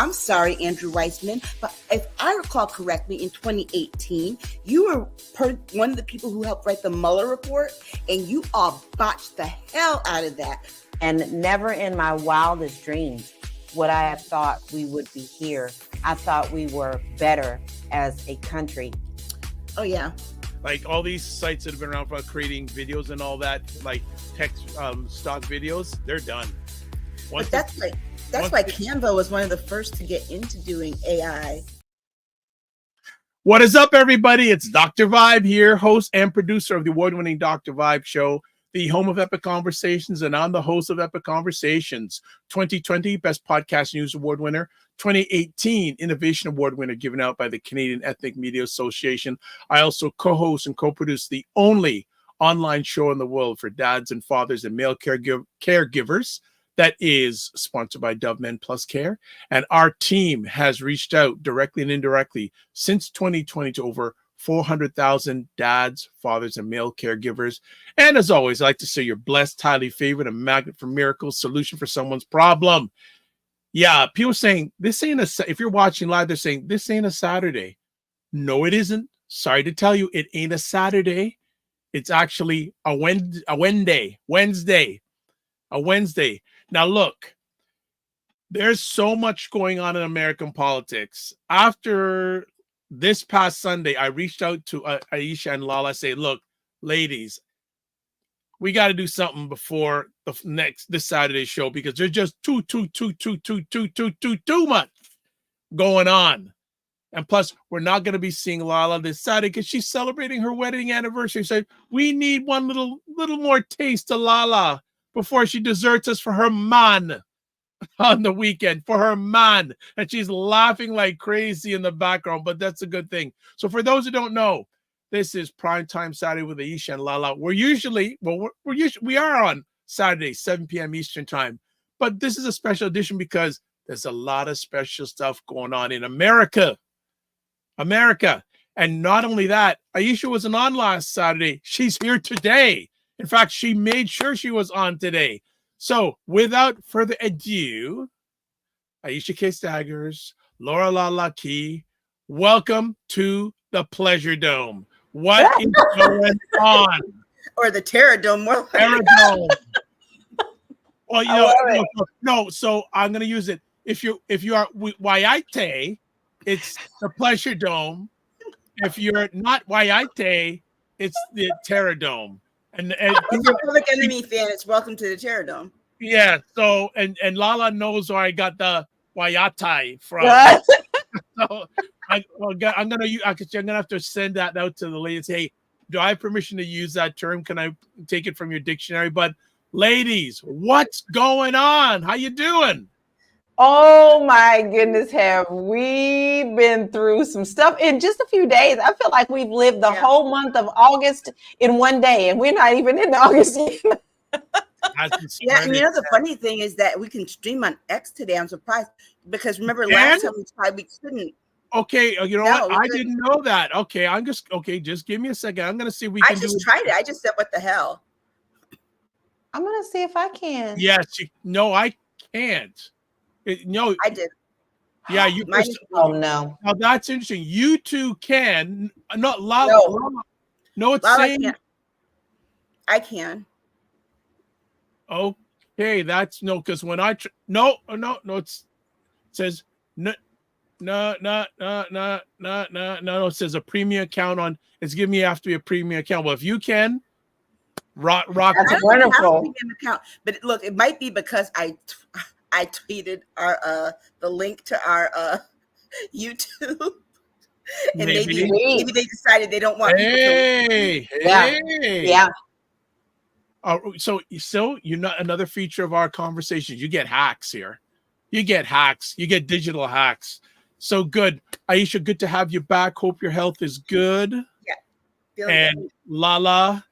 I'm sorry, Andrew Weissman, but if I recall correctly, in 2018, you were one of the people who helped write the Mueller report, and you all botched the hell out of that. And never in my wildest dreams would I have thought we would be here. I thought we were better as a country. Oh, yeah. Like all these sites that have been around for creating videos and all that, like text stock videos, they're done. But that's why Canva was one of the first to get into doing AI. What is up, everybody? It's Dr. Vibe here, host and producer of the award-winning Dr. Vibe Show, the home of Epic Conversations, and I'm the host of Epic Conversations. 2020 Best Podcast News Award winner, 2018 Innovation Award winner given out by the Canadian Ethnic Media Association. I also co-host and co-produce the only online show in the world for dads and fathers and male caregivers that is sponsored by Dove Men Plus Care. And our team has reached out directly and indirectly since 2020 to over 400,000 dads, fathers, and male caregivers. And as always, I like to say you're blessed, highly favored, a magnet for miracles, solution for someone's problem. Yeah, people saying this ain't if you're watching live, they're saying this ain't a Saturday. No, it isn't. Sorry to tell you, it ain't a Saturday. It's actually a Wednesday. Now, look, there's so much going on in American politics. After this past Sunday, I reached out to Aisha and LaLa, say, look, ladies, we got to do something before this Saturday show because there's just too much going on. And plus, we're not going to be seeing LaLa this Saturday because she's celebrating her wedding anniversary. So we need one little more taste of LaLa before she deserts us for her man on the weekend, for her man. And she's laughing like crazy in the background, but that's a good thing. So for those who don't know, this is Primetime Saturday with Aisha and LaLa. We are on Saturday, 7 p.m. Eastern time, but this is a special edition because there's a lot of special stuff going on in America. And not only that, Aisha wasn't on last Saturday. She's here today. In fact, she made sure she was on today. So without further ado, Aisha K. Staggers, LaLa Key, welcome to the Pleasure Dome. What is going on? Or the Terror Dome. Terror Dome. Well, no. So I'm going to use it. If you are Waiate, it's the Pleasure Dome. If you're not Waiate, it's the Terror Dome. And if you're a Public Enemy fan, it's welcome to the Terror Dome. Yeah. So and LaLa knows where I got the Waiate from. So I'm gonna have to send that out to the ladies. Hey, do I have permission to use that term? Can I take it from your dictionary? But ladies, what's going on? How you doing? Oh my goodness, have we been through some stuff in just a few days? I feel like we've lived the whole month of August in one day, and we're not even in August yet. Yeah, and the funny thing is that we can stream on X today. I'm surprised because remember last time we tried, we couldn't. Okay, you know what? I didn't know that. Okay, just give me a second. I'm gonna see if we can. I just tried it. I just said, "What the hell?" I'm gonna see if I can. Yes, no, I can't. No, I did. Yeah, you. Oh no! Now that's interesting. You two can not LaLa. No, it's saying I can. Okay, that's no, because when I it says no. It says a premium account on. It's giving me have to be a premium account. Well, if you can, rock. That's wonderful. Account, but look, it might be because I tweeted the link to our YouTube, and maybe they decided they don't want people to. Yeah. So you're not another feature of our conversation. You get hacks here. You get digital hacks. So good, Aisha. Good to have you back. Hope your health is good. Yeah. And LaLa,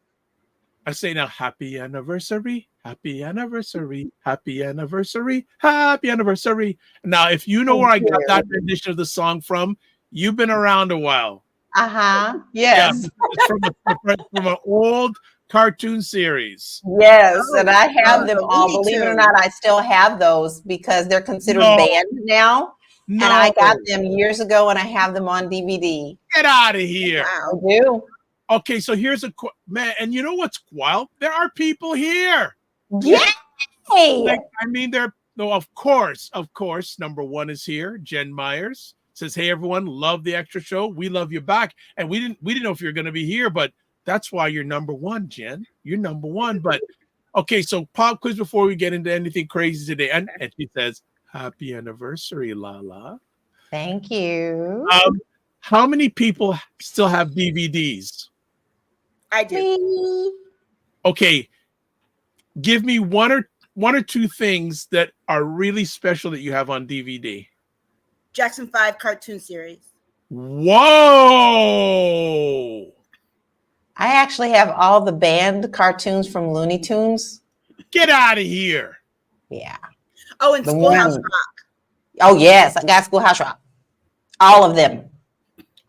I say now, happy anniversary. Happy anniversary, happy anniversary, happy anniversary. Now, if you know where I got that rendition of the song from, you've been around a while. Yes. Yeah, it's from an old cartoon series. Yes, and I have them all. Believe it or not, I still have those because they're considered banned now. No. And I got them years ago, and I have them on DVD. Get out of here. Wow. I do. Okay, so here's a man, and you know what's wild? There are people here. Yay! Like, I mean, of course, number one is here. Jen Myers says, "Hey everyone, love the extra show. We love you back." And we didn't know if you're going to be here, but that's why you're number one, Jen. You're number one. But okay, so pop quiz before we get into anything crazy today, and she says, "Happy anniversary, LaLa." Thank you. How many people still have DVDs? I do. Me. Okay, give me one or two things that are really special that you have on DVD. Jackson 5 cartoon series. Whoa! I actually have all the banned cartoons from Looney Tunes. Get out of here. Yeah. Oh, and Schoolhouse Rock. Oh, yes. I got Schoolhouse Rock. All of them.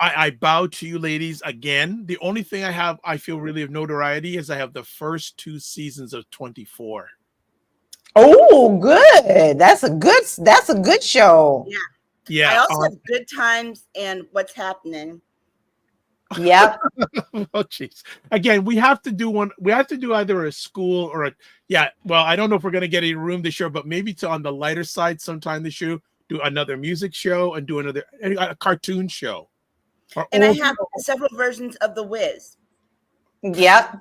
I bow to you ladies again. The only thing I feel really of notoriety is I have the first 2 seasons of 24. Oh, good. That's a good show. Yeah. Yeah. I also have Good Times and What's Happening. Yep. Oh, jeez. Again, we have to do one. We have to do either a school or well, I don't know if we're going to get a room this year, but maybe on the lighter side sometime this year, do another music show and do a cartoon show. And I have several versions of The Wiz. Yep.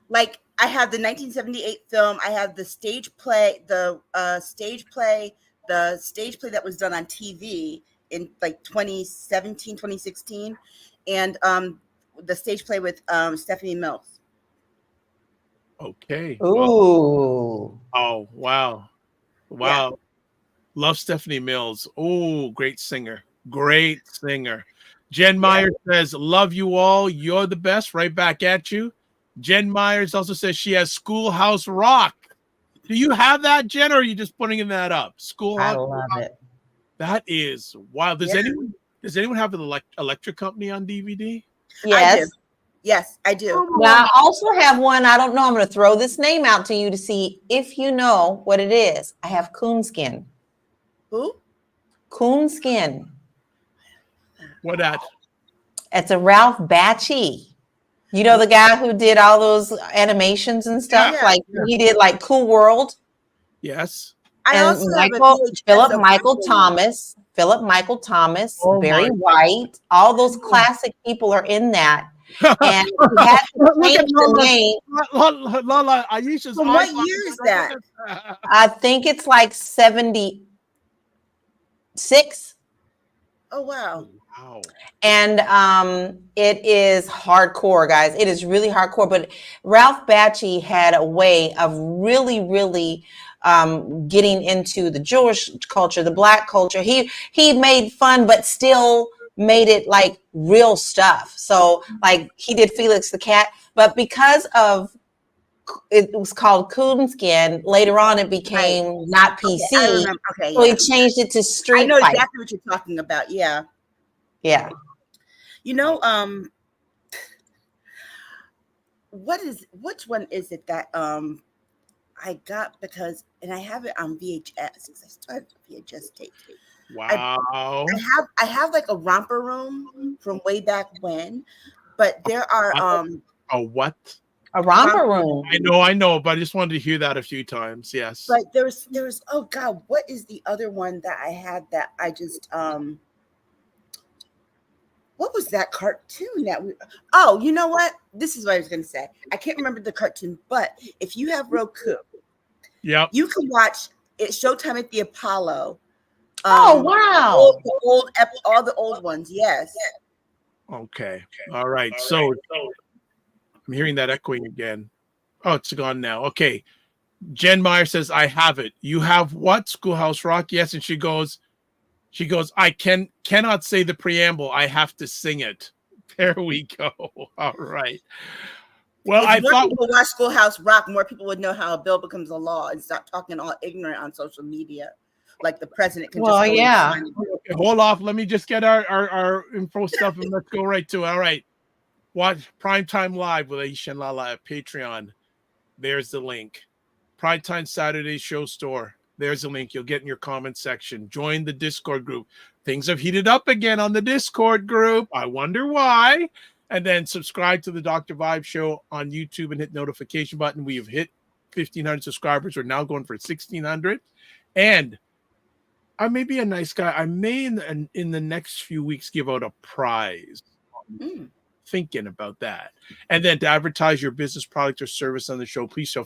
Like I have the 1978 film. I have the stage play, the stage play that was done on TV in like 2017, 2016, and the stage play with Stephanie Mills. Okay. Ooh. Oh, wow. Wow. Yeah. Love Stephanie Mills. Oh, great singer. Great singer. Jen Myers says, "Love you all. You're the best." Right back at you. Jen Myers also says she has Schoolhouse Rock. Do you have that, Jen, or are you just putting that up? Schoolhouse. I love it. That is wild. Does anyone have an electric company on DVD? Yes. I do. Yes, I do. Now, I also have one. I don't know. I'm going to throw this name out to you to see if you know what it is. I have Coonskin. Who? Coonskin. What that? It's a Ralph Bakshi. You know the guy who did all those animations and stuff? He did like Cool World. Yes. And Philip Michael Thomas, Barry White, all those classic people are in that. And he had to change the name. LaLa, Aisha's. From what year is that? I think it's like 76. Oh wow. Wow. And it is hardcore, guys. It is really hardcore. But Ralph Bakshi had a way of really, really getting into the Jewish culture, the Black culture. He made fun, but still made it like real stuff. So like he did Felix the Cat, but because of it was called Coonskin, later on it became not PC. So he changed it to Street Fighter. I know exactly what you're talking about. Yeah. Yeah. You know, which one is it that I got and I have it on VHS because I started VHS tape. Wow. I have like a romper room from way back when, but there are a what? A romper room. I know, but I just wanted to hear that a few times. Yes. But there's oh God, what is the other one that I had that I just what was that cartoon that you know what? This is what I was going to say. I can't remember the cartoon, but if you have Roku, you can watch it Showtime at the Apollo. Oh, wow. All the old ones. Yes. Okay. All right. So I'm hearing that echoing again. Oh, it's gone now. Okay. Jen Meyer says, "I have it." You have what? Schoolhouse Rock? Yes. And she goes, "I cannot say the preamble. I have to sing it." There we go. All right. Well, if more people watch Schoolhouse Rock, more people would know how a bill becomes a law and stop talking all ignorant on social media. Like the president can just Okay, hold off. Let me just get our info stuff and let's go right to it. All right. Watch Primetime Live with Aisha and LaLa at Patreon. There's the link. Primetime Saturday show store. There's a link you'll get in your comment section. Join the Discord group. Things have heated up again on the Discord group. I wonder why. And then subscribe to the Dr. Vibe Show on YouTube and hit the notification button. We have hit 1,500 subscribers. We're now going for 1,600. And I may be a nice guy. I may in the next few weeks give out a prize. Thinking about that. And then to advertise your business product or service on the show, please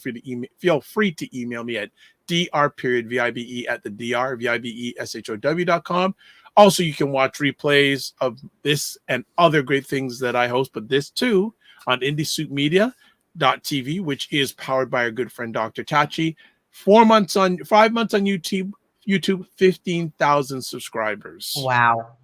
feel free to email me at dr.vibe@thedrvibeshow.com. Also, you can watch replays of this and other great things that I host, but this too on IndieSuitMedia.tv, which is powered by our good friend Dr. Tachi. 5 months on YouTube, 15,000 subscribers. Wow.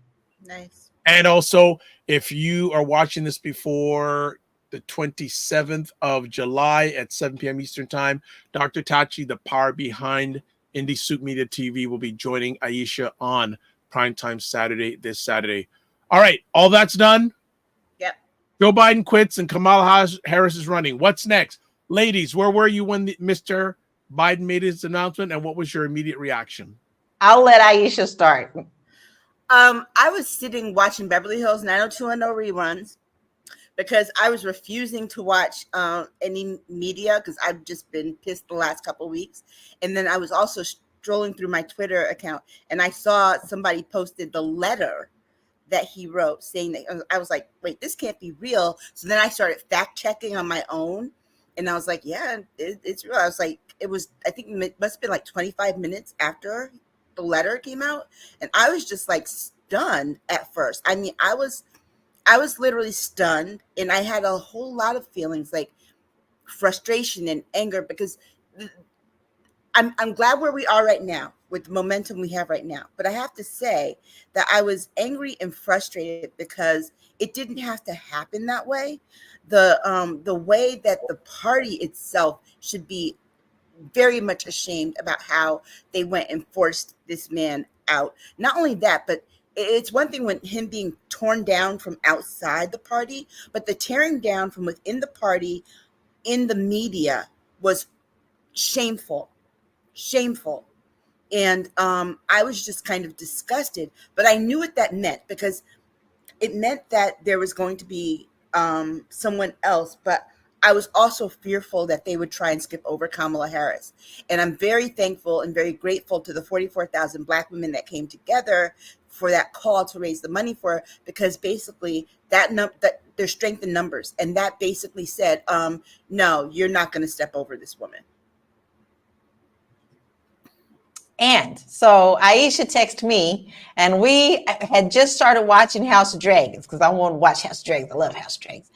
Nice. And also, if you are watching this before the 27th of July at 7 p.m. Eastern Time, Dr. Tachi, the power behind Indie Suit Media TV, will be joining Aisha on Primetime Saturday, this Saturday. All right, all that's done. Yep. Joe Biden quits and Kamala Harris is running. What's next? Ladies, where were you when Mr. Biden made his announcement, and what was your immediate reaction? I'll let Aisha start. I was sitting watching Beverly Hills 90210 reruns because I was refusing to watch any media because I've just been pissed the last couple of weeks. And then I was also strolling through my Twitter account and I saw somebody posted the letter that he wrote saying that. I was like, wait, this can't be real. So then I started fact checking on my own. And I was like, yeah, it's real. I was like, I think it must have been like 25 minutes after the letter came out, and I was just like stunned at first. I mean, I was literally stunned, and I had a whole lot of feelings like frustration and anger because I'm glad where we are right now with the momentum we have right now. But I have to say that I was angry and frustrated because it didn't have to happen that way. The way that the party itself should be very much ashamed about how they went and forced this man out. Not only that, but it's one thing when him being torn down from outside the party, but the tearing down from within the party in the media was shameful. And I was just kind of disgusted, but I knew what that meant because it meant that there was going to be someone else, but I was also fearful that they would try and skip over Kamala Harris. And I'm very thankful and very grateful to the 44,000 Black women that came together for that call to raise the money for her, because basically that there's strength in numbers. And that basically said, no, you're not going to step over this woman. And so Aisha texted me, and we had just started watching House of Dragons because I want to watch House of Dragons. I love House of Dragons.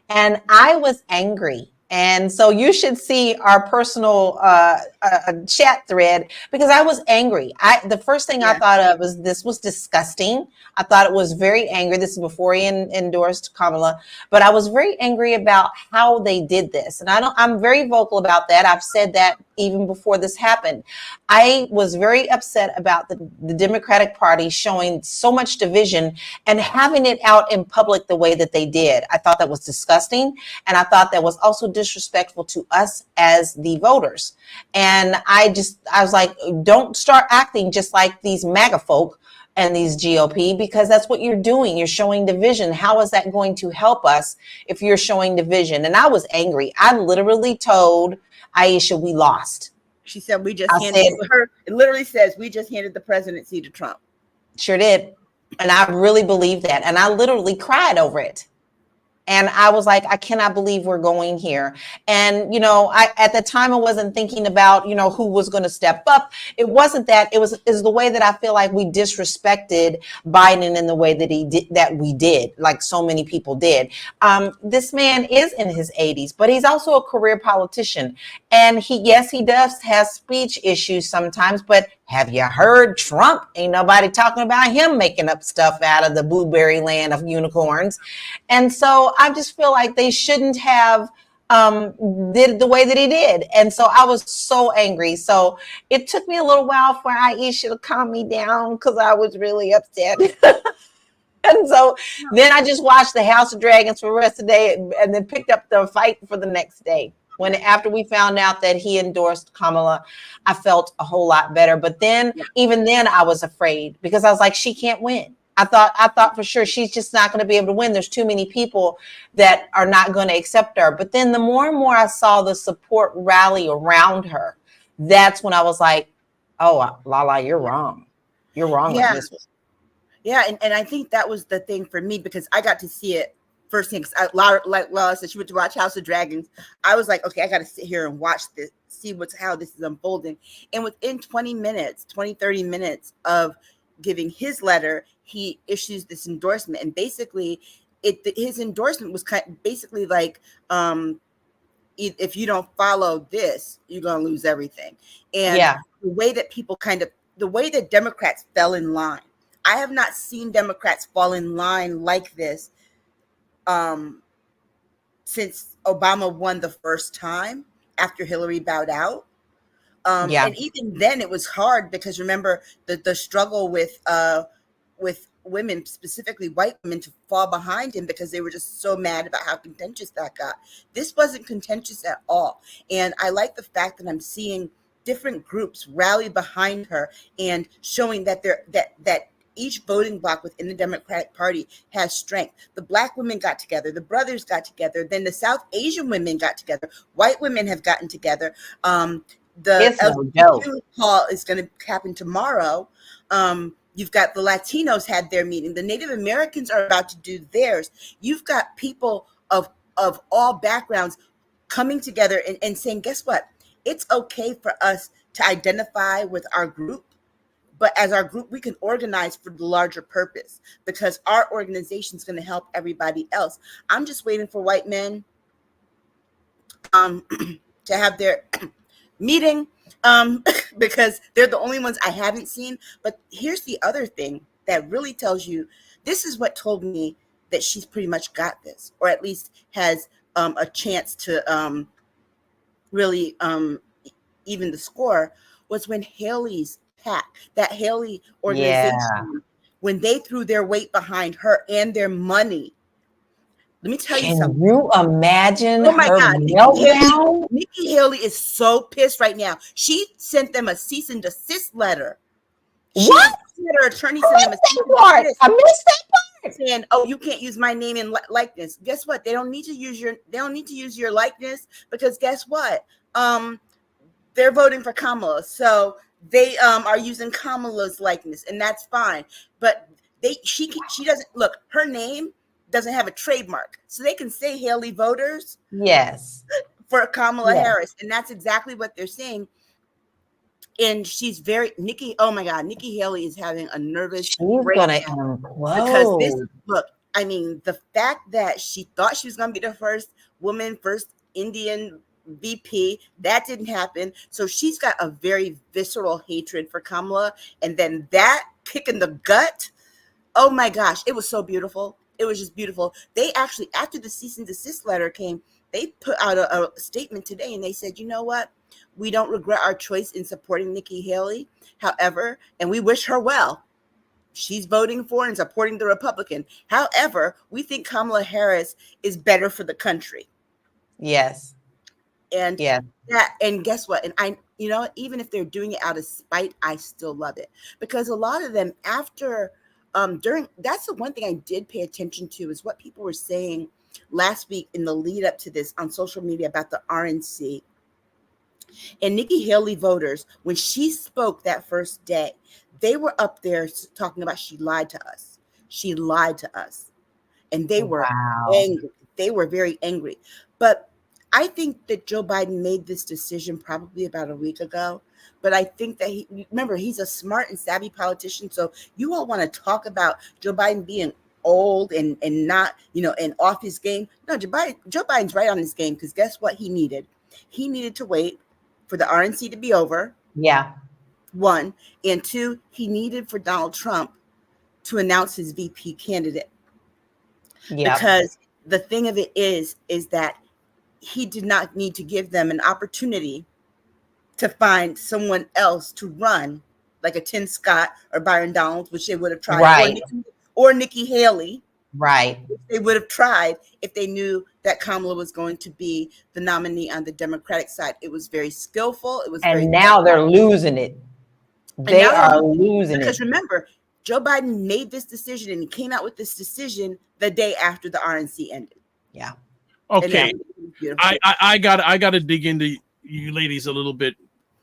And I was angry. And so you should see our personal chat thread because I was angry. The first thing I thought of was this was disgusting. I thought it was very angry. This is before he endorsed Kamala, but I was very angry about how they did this. And I'm very vocal about that. I've said that even before this happened. I was very upset about the Democratic Party showing so much division and having it out in public the way that they did. I thought that was disgusting. And I thought that was also disrespectful to us as the voters. And I was like, don't start acting just like these MAGA folk and these GOP, because that's what you're doing. You're showing division. How is that going to help us if you're showing division? And I was angry. I literally told Aisha, we lost. She said, it literally says, we just handed the presidency to Trump. Sure did. And I really believe that. And I literally cried over it. And I was like, I cannot believe we're going here. And, at the time I wasn't thinking about, who was going to step up. It wasn't that. It was the way that I feel like we disrespected Biden in the way that we did, like so many people did. This man is in his 80s, but he's also a career politician. And he does have speech issues sometimes, but have you heard Trump? Ain't nobody talking about him making up stuff out of the blueberry land of unicorns. And so I just feel like they shouldn't have did the way that he did. And so I was so angry. So it took me a little while for Aisha to calm me down because I was really upset. And so then I just watched the House of Dragons for the rest of the day and then picked up the fight for the next day. When after we found out that he endorsed Kamala, I felt a whole lot better. But then, even then, I was afraid because I was like, she can't win. I thought for sure she's just not going to be able to win. There's too many people that are not going to accept her. But then the more and more I saw the support rally around her, that's when I was like, oh, LaLa, you're wrong. You're wrong on this one. Yeah, and I think that was the thing for me because I got to see it firsthand. Like LaLa said, she went to watch House of Dragons. I was like, okay, I got to sit here and watch this, see how this is unfolding. And within 30 minutes of giving his letter, he issues this endorsement. And basically, his endorsement was basically like, if you don't follow this, you're going to lose everything. And the way that the way that Democrats fell in line, I have not seen Democrats fall in line like this since Obama won the first time after Hillary bowed out. And even then it was hard because remember the struggle with women, specifically white women, to fall behind him because they were just so mad about how contentious that got. This wasn't contentious at all. And I like the fact that I'm seeing different groups rally behind her and showing that that each voting bloc within the Democratic Party has strength. The Black women got together, the brothers got together, then the South Asian women got together, white women have gotten together. The LGBT call is going to happen tomorrow. You've got the Latinos had their meeting. The Native Americans are about to do theirs. You've got people of all backgrounds coming together and saying, guess what? It's okay for us to identify with our group, but as our group, we can organize for the larger purpose because our organization is going to help everybody else. I'm just waiting for white men to have their meeting because they're the only ones I haven't seen. But here's the other thing that really tells you, this is what told me that she's pretty much got this, or at least has a chance to really even the score, was when Haley's PAC, that Haley organization, when they threw their weight behind her and their money. Let me tell you something. Can you imagine her meltdown? Nikki Haley is so pissed right now. She sent them a cease and desist letter. What? Her attorney sent them a cease and desist. I missed that part. Saying, "Oh, you can't use my name and likeness." Guess what? They don't need to use your likeness because guess what? They're voting for Kamala, so they are using Kamala's likeness, and that's fine. But she doesn't look. Her name doesn't have a trademark, so they can say Haley voters. Yes, for Kamala Harris, and that's exactly what they're saying. And she's Nikki. Oh my God, Nikki Haley is having a nervous breakdown because the fact that she thought she was going to be the first Indian VP, that didn't happen. So she's got a very visceral hatred for Kamala, and then that kick in the gut. Oh my gosh, it was so beautiful. It was just beautiful. They actually, after the cease and desist letter came, they put out a statement today and they said, you know what? We don't regret our choice in supporting Nikki Haley. However, and we wish her well. She's voting for and supporting the Republican. However, we think Kamala Harris is better for the country. Yes. And guess what? And even if they're doing it out of spite, I still love it because a lot of them that's the one thing I did pay attention to is what people were saying last week in the lead up to this on social media about the RNC. And Nikki Haley voters, when she spoke that first day, they were up there talking about she lied to us. She lied to us. And they were angry. They were very angry. But I think that Joe Biden made this decision probably about a week ago. But I think that he's a smart and savvy politician. So you all want to talk about Joe Biden being old and not, and off his game. No, Joe Biden's right on his game because guess what he needed? He needed to wait for the RNC to be over. Yeah. 1. And 2, he needed for Donald Trump to announce his VP candidate. Yeah. Because the thing of it is that he did not need to give them an opportunity to find someone else to run, like a Tim Scott or Byron Donalds, which they would have tried, right. or Nikki Haley. Right. They would have tried if they knew that Kamala was going to be the nominee on the Democratic side. It was very skillful. It was very. And now they're losing it. They are losing it. Because remember, Joe Biden made this decision and he came out with this decision the day after the RNC ended. Yeah. Okay. I gotta dig into you ladies a little bit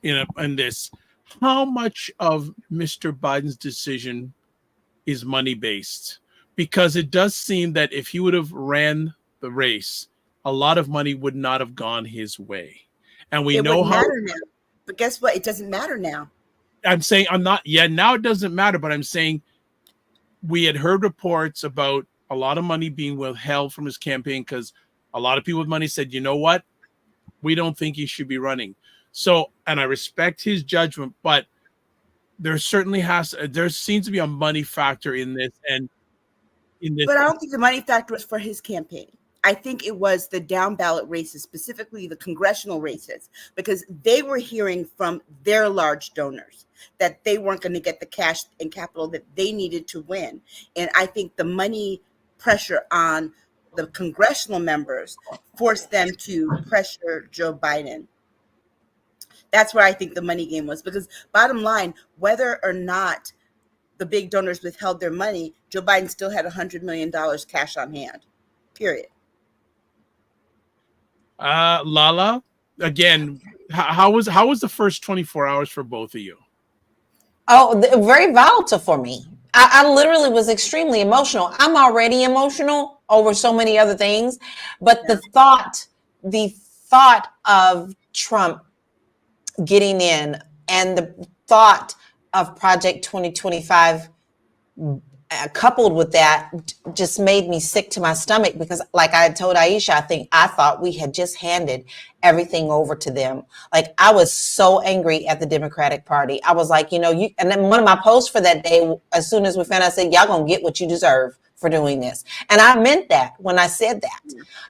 in this. How much of Mr. Biden's decision is money based? Because it does seem that if he would have ran the race, a lot of money would not have gone his way. And we know how. Now. But guess what? It doesn't matter now. I'm saying now it doesn't matter, but I'm saying we had heard reports about a lot of money being withheld from his campaign because a lot of people with money said, you know what? We don't think he should be running. So, and I respect his judgment, but there seems to be a money factor in this. But I don't think the money factor was for his campaign. I think it was the down ballot races, specifically the congressional races, because they were hearing from their large donors that they weren't going to get the cash and capital that they needed to win. And I think the money pressure on the congressional members forced them to pressure Joe Biden. That's where I think the money game was, because bottom line, whether or not the big donors withheld their money, Joe Biden still had $100 million cash on hand, period. LaLa, again, how was the first 24 hours for both of you? Oh, very volatile for me. I literally was extremely emotional. I'm already emotional over so many other things, but the thought of Trump getting in and the thought of Project 2025 coupled with that just made me sick to my stomach, because like I told Aisha, I thought we had just handed everything over to them. Like, I was so angry at the Democratic Party. I was like, and then one of my posts for that day, as soon as we found out, I said, y'all gonna get what you deserve for doing this. And I meant that when I said that.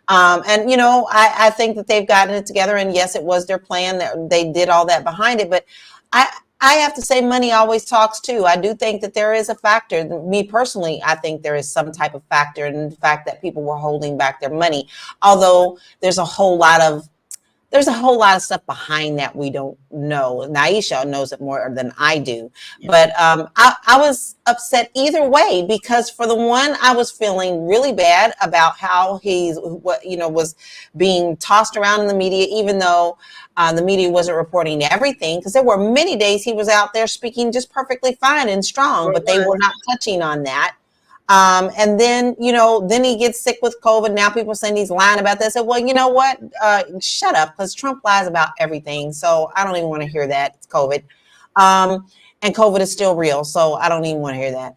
I think that they've gotten it together, and yes, it was their plan. They did all that behind it, but I have to say money always talks too. I do think that there is a factor. Me personally, I think there is some type of factor in the fact that people were holding back their money. Although there's a whole lot of stuff behind that we don't know. And Aisha knows it more than I do. Yeah. But I was upset either way, because for the one, I was feeling really bad about how was being tossed around in the media, even though the media wasn't reporting everything, because there were many days he was out there speaking just perfectly fine and strong, but they were not touching on that. And then he gets sick with COVID. Now people are saying he's lying about this. I said, well, you know what? Shut up, because Trump lies about everything. So I don't even want to hear that. It's COVID. And COVID is still real. So I don't even want to hear that.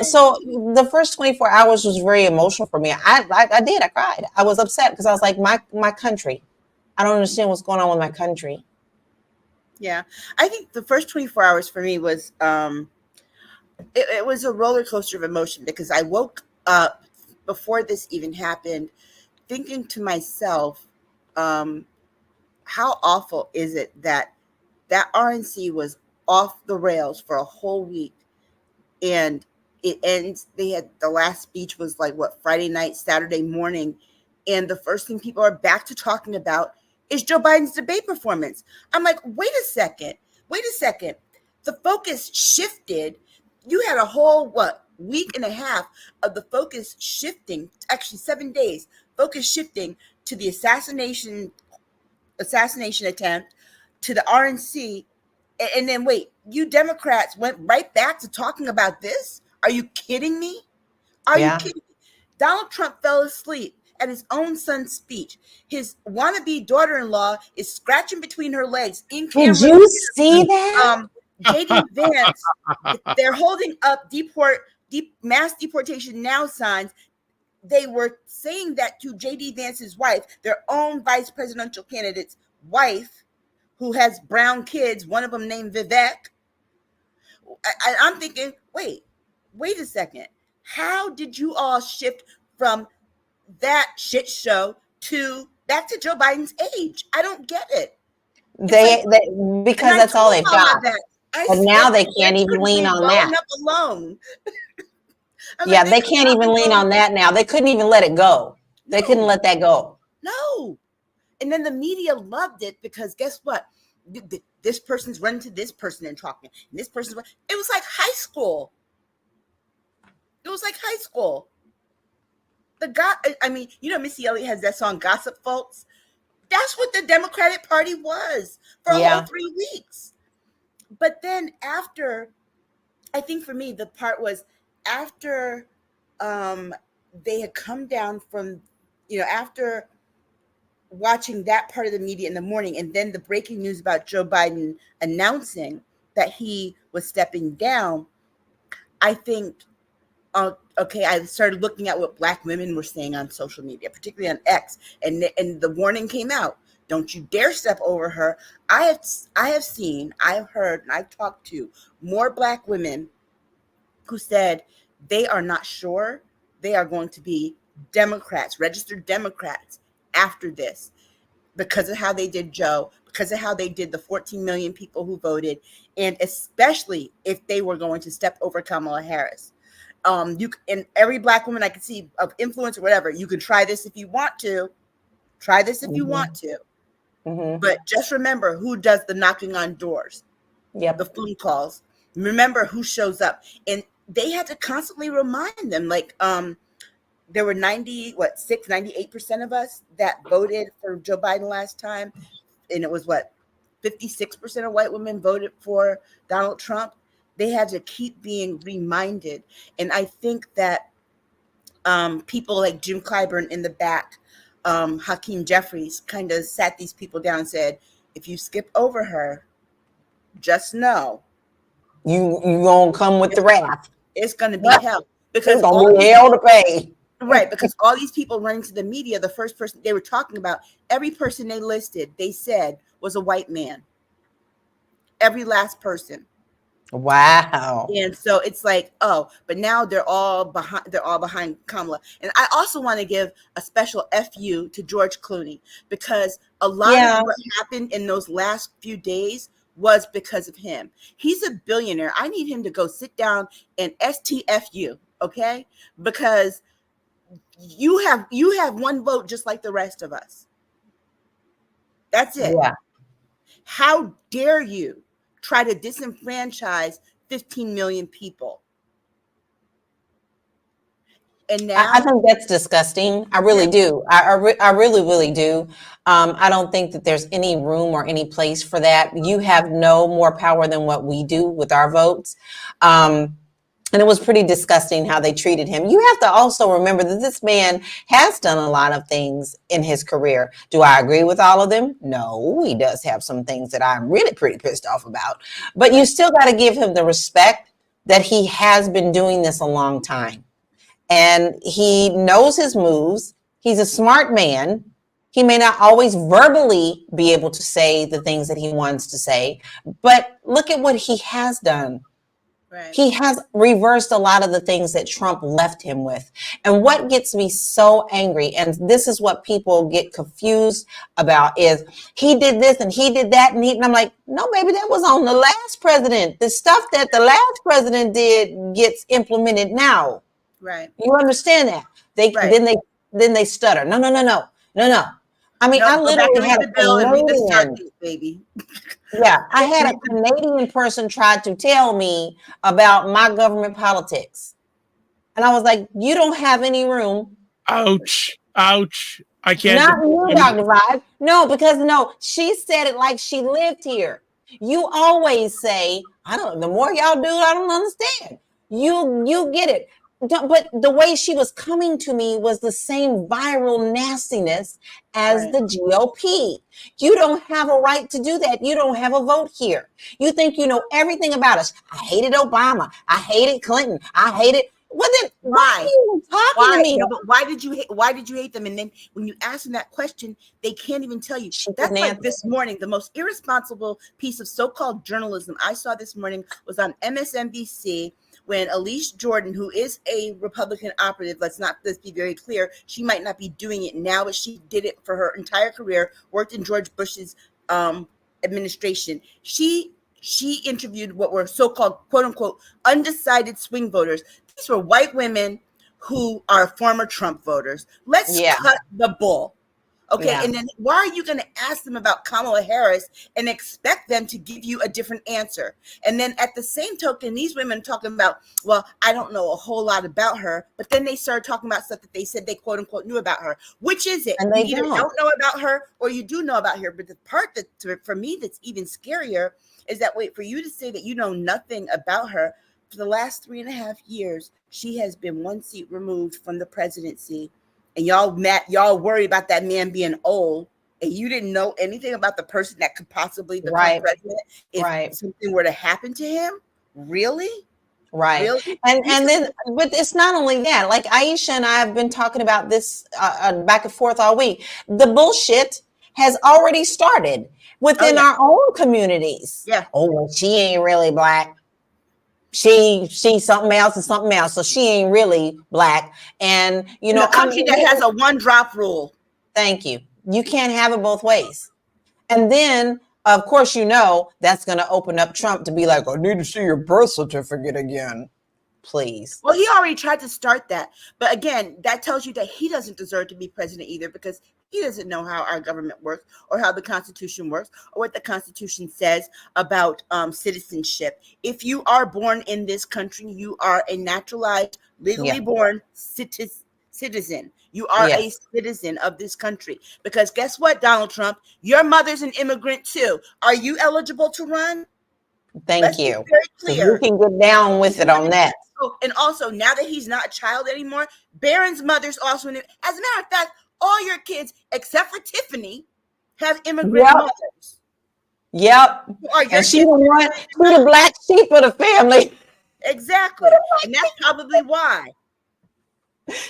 So the first 24 hours was very emotional for me. I cried. I was upset because I was like, my country. I don't understand what's going on with my country. Yeah. I think the first 24 hours for me was, it was a roller coaster of emotion, because I woke up before this even happened thinking to myself, how awful is it that RNC was off the rails for a whole week, and it ends. They had the last speech was like Friday night, Saturday morning, and the first thing people are back to talking about is Joe Biden's debate performance. I'm like, wait a second. The focus shifted. You had a whole week and a half of the focus shifting, actually 7 days, focus shifting to the assassination attempt, to the RNC, and then you Democrats went right back to talking about this? Are you kidding me? You kidding me? Donald Trump fell asleep at his own son's speech. His wannabe daughter-in-law is scratching between her legs in camera. Did you see that? JD Vance, they're holding up mass deportation now signs. They were saying that to JD Vance's wife, their own vice presidential candidate's wife, who has brown kids, one of them named Vivek. I'm thinking, wait a second. How did you all shift from that shit show back to Joe Biden's age? I don't get it. Because that's all they've got. And now they can't even lean on that. Alone. Yeah, they can't even lean on that now. They couldn't even let it go. They couldn't let that go. No. And then the media loved it because guess what? This person's running to this person and talking. And this person's it was like high school. It was like high school. Missy Elliott has that song Gossip Folks. That's what the Democratic Party was for a whole 3 weeks. But then after, I think for me, the part was after they had come down from, after watching that part of the media in the morning, and then the breaking news about Joe Biden announcing that he was stepping down, I think, I started looking at what Black women were saying on social media, particularly on X, and the warning came out: don't you dare step over her. I have seen, I've heard, and I've talked to more Black women who said they are not sure they are going to be Democrats, registered Democrats after this, because of how they did Joe, because of how they did the 14 million people who voted, and especially if they were going to step over Kamala Harris. And every Black woman I could see of influence or whatever, you can try this if you want to. Try this if you want to. Mm-hmm. But just remember who does the knocking on doors. The phone calls. Remember who shows up. And they had to constantly remind them, like, there were 98% of us that voted for Joe Biden last time. And it was 56% of white women voted for Donald Trump. They had to keep being reminded. And I think that people like Jim Clyburn in the back, Hakeem Jeffries, kind of sat these people down and said, if you skip over her, just know. You gonna come with the wrath. It's gonna be hell. Because it's gonna be hell to pay. Right, because all these people running to the media, the first person they were talking about, every person they listed, they said was a white man. Every last person. Wow. And so it's like, but now they're all behind Kamala. And I also want to give a special FU to George Clooney, because a lot of what happened in those last few days was because of him. He's a billionaire. I need him to go sit down and STFU, okay? Because you have one vote just like the rest of us. That's it. Yeah. How dare you try to disenfranchise 15 million people? And now I think that's disgusting. I really do. I really, really do. I don't think that there's any room or any place for that. You have no more power than what we do with our votes. And it was pretty disgusting how they treated him. You have to also remember that this man has done a lot of things in his career. Do I agree with all of them? No, he does have some things that I'm really pretty pissed off about. But you still got to give him the respect that he has been doing this a long time. And he knows his moves. He's a smart man. He may not always verbally be able to say the things that he wants to say, but look at what he has done. Right. He has reversed a lot of the things that Trump left him with. And what gets me so angry, and this is what people get confused about, is he did this and he did that. And I'm like, no, baby, that was on the last president. The stuff that the last president did gets implemented now. Right. You understand that? Then they stutter. No. I mean, I literally had a bill and read the start date, baby. Yeah, I had a Canadian person try to tell me about my government politics. And I was like, you don't have any room. Ouch. I can't. Not you, Dr. Vibe. No, because she said it like she lived here. You always say, the more y'all do, I don't understand. You get it. But the way she was coming to me was the same viral nastiness as the GOP. You don't have a right to do that. You don't have a vote here. You think you know everything about us. I hated Obama. I hated Clinton. I hated. Well, then why are you talking to me? No, but why did you hate them? And then when you ask them that question, they can't even tell you. That's like this morning. The most irresponsible piece of so-called journalism I saw this morning was on MSNBC. When Elise Jordan, who is a Republican operative, let's be very clear, she might not be doing it now, but she did it for her entire career, worked in George Bush's administration. She interviewed what were so-called, quote unquote, undecided swing voters. these were white women who are former Trump voters. Let's cut the bull. Okay, and then why are you going to ask them about Kamala Harris and expect them to give you a different answer? And then at the same token, these women talking about, well, I don't know a whole lot about her, but then they started talking about stuff that they said they quote unquote knew about her. Which is it? And they you either don't know about her or you do know about her. But the part that for me that's even scarier is that for you to say that you know nothing about her, for the last 3.5 years, she has been one seat removed from the presidency. And y'all worry about that man being old, and you didn't know anything about the person that could possibly become president if something were to happen to him. Really? Right. Really? And then, but it's not only that. Like Aisha and I have been talking about this back and forth all week. The bullshit has already started within our own communities. Yeah. Oh, well, she ain't really black. She's something else and something else, so she ain't really black. And you know, a country that has a 1-drop rule. Thank you. You can't have it both ways. And then, of course, you know that's going to open up Trump to be like, I need to see your birth certificate again, please. Well, he already tried to start that, but again, that tells you that he doesn't deserve to be president either, because he doesn't know how our government works or how the Constitution works or what the Constitution says about citizenship. If you are born in this country, you are a naturalized, legally born citizen. You are a citizen of this country. Because guess what, Donald Trump? Your mother's an immigrant too. Are you eligible to run? Thank you. Very clear. We can get down with it on that. Oh, and also, now that he's not a child anymore, Barron's mother's also, as a matter of fact, all your kids, except for Tiffany, have immigrant mothers. Yep. And she's the black sheep of the family. Exactly. And that's probably why.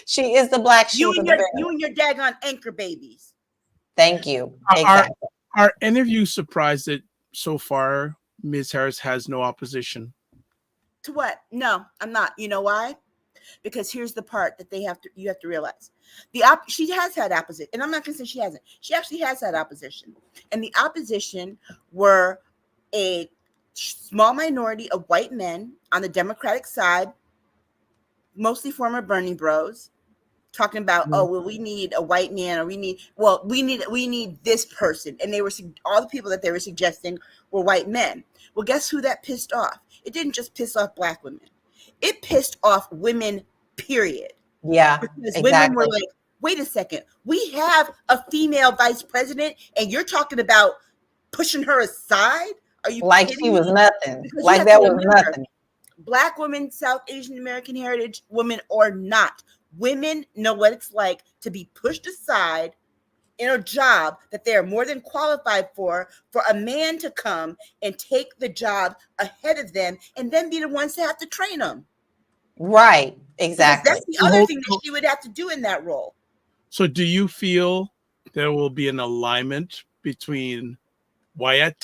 She is the black sheep of the family. You and your daggone anchor babies. Thank you. Exactly. Are any of you surprised that so far Ms. Harris has no opposition? To what? No, I'm not. You know why? Because here's the part that you have to realize. She has had opposition, and I'm not going to say she hasn't. She actually has had opposition, and the opposition were a small minority of white men on the Democratic side, mostly former Bernie bros, talking about, oh, well, we need a white man, or we need this person, and they were all the people that they were suggesting were white men. Well, guess who that pissed off? It didn't just piss off black women. It pissed off women, period. Yeah, because women were like, wait a second, we have a female vice president and you're talking about pushing her aside? Are you like she was nothing? Because like that was nothing. Black women, South Asian American heritage women or not, women know what it's like to be pushed aside in a job that they're more than qualified for a man to come and take the job ahead of them and then be the ones to have to train them. Right, exactly. Because that's the other thing that she would have to do in that role. So do you feel there will be an alignment between white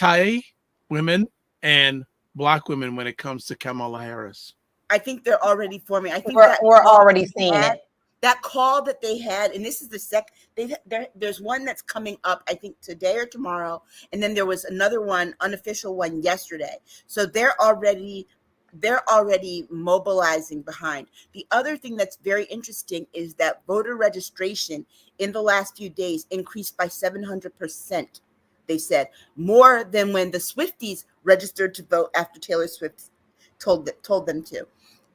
women and black women when it comes to Kamala Harris? I think they're already forming. I think we're already seeing it. That call that they had, and this is the there's one that's coming up, I think today or tomorrow, and then there was another one, unofficial one yesterday. So they're already mobilizing behind. The other thing that's very interesting is that voter registration in the last few days increased by 700%. They said more than when the Swifties registered to vote after Taylor Swift told them to.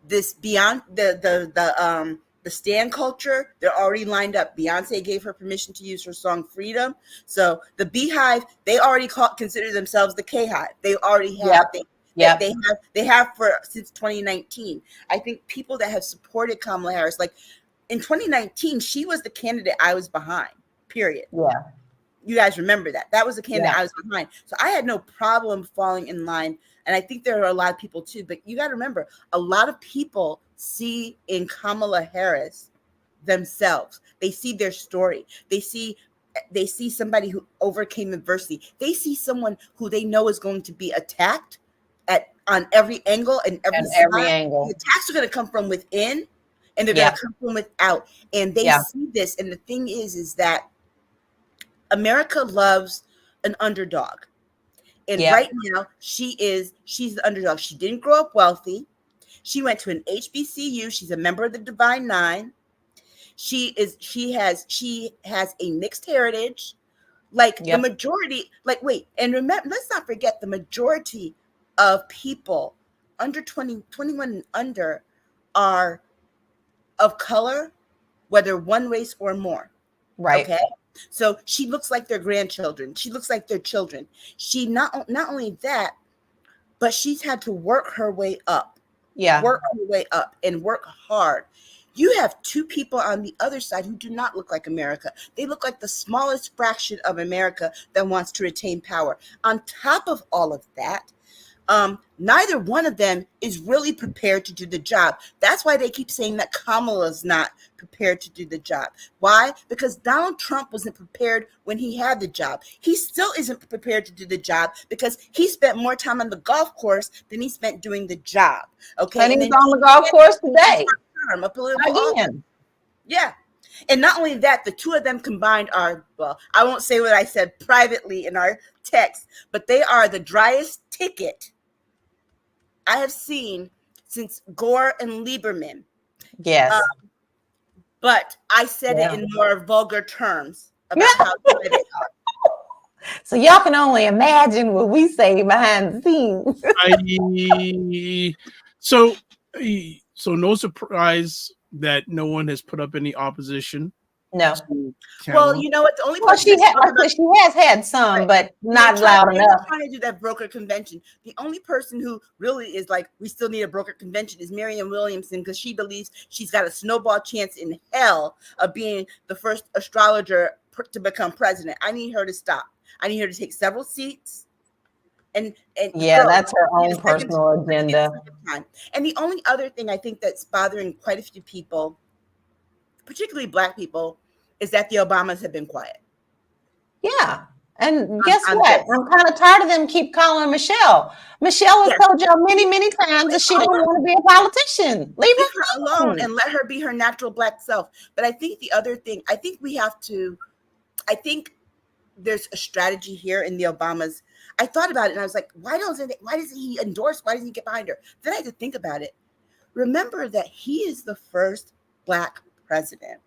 This beyond the stan culture, they're already lined up. Beyonce gave her permission to use her song Freedom. So the Beehive, they already consider themselves the K-Hive. They already have. Yep. They have since 2019. I think people that have supported Kamala Harris, like in 2019, she was the candidate I was behind, period. Yeah. You guys remember that. That was the candidate I was behind. So I had no problem falling in line. And I think there are a lot of people too. But you got to remember, a lot of people see in Kamala Harris themselves. They see their story. They see somebody who overcame adversity. They see someone who they know is going to be attacked on every angle and every angle. The attacks are going to come from within, and they're going to come from without. And they see this. And the thing is that America loves an underdog. And right now, she's the underdog. She didn't grow up wealthy. She went to an HBCU. She's a member of the Divine Nine. She has a mixed heritage. Like the majority, like, wait, and remember, let's not forget the majority of people under 21 and under are of color, whether one race or more. Right. Okay. So she looks like their grandchildren. She looks like their children. She not only that, but she's had to work her way up. Yeah. Work her way up and work hard. You have two people on the other side who do not look like America. They look like the smallest fraction of America that wants to retain power. On top of all of that, neither one of them is really prepared to do the job. That's why they keep saying that Kamala's not prepared to do the job. Why? Because Donald Trump wasn't prepared when he had the job. He still isn't prepared to do the job because he spent more time on the golf course than he spent doing the job. Okay. And he's on the golf course today. A political Again. Yeah. And not only that, the two of them combined are, well, I won't say what I said privately in our text, but they are the driest ticket I have seen since Gore and Lieberman. Yes. But I said it in more vulgar terms about how good they are. So y'all can only imagine what we say behind the scenes. So no surprise that no one has put up any opposition. No. Well, you know what? The only she has had some, but not loud enough. Trying to do that broker convention. The only person who really is like, we still need a broker convention is Marianne Williamson, because she believes she's got a snowball chance in hell of being the first astrologer to become president. I need her to stop. I need her to take several seats. And that's her own personal agenda. And the only other thing I think that's bothering quite a few people, particularly Black people, is that the Obamas have been quiet. Yeah. And guess what? I'm kind of tired of them keep calling Michelle. Michelle has told y'all many, many times that she don't want to be a politician. Leave her alone and let her be her natural Black self. But I think the other thing, I think there's a strategy here in the Obamas. I thought about it and I was like, why doesn't he endorse? Why doesn't he get behind her? Then I had to think about it. Remember that he is the first Black president.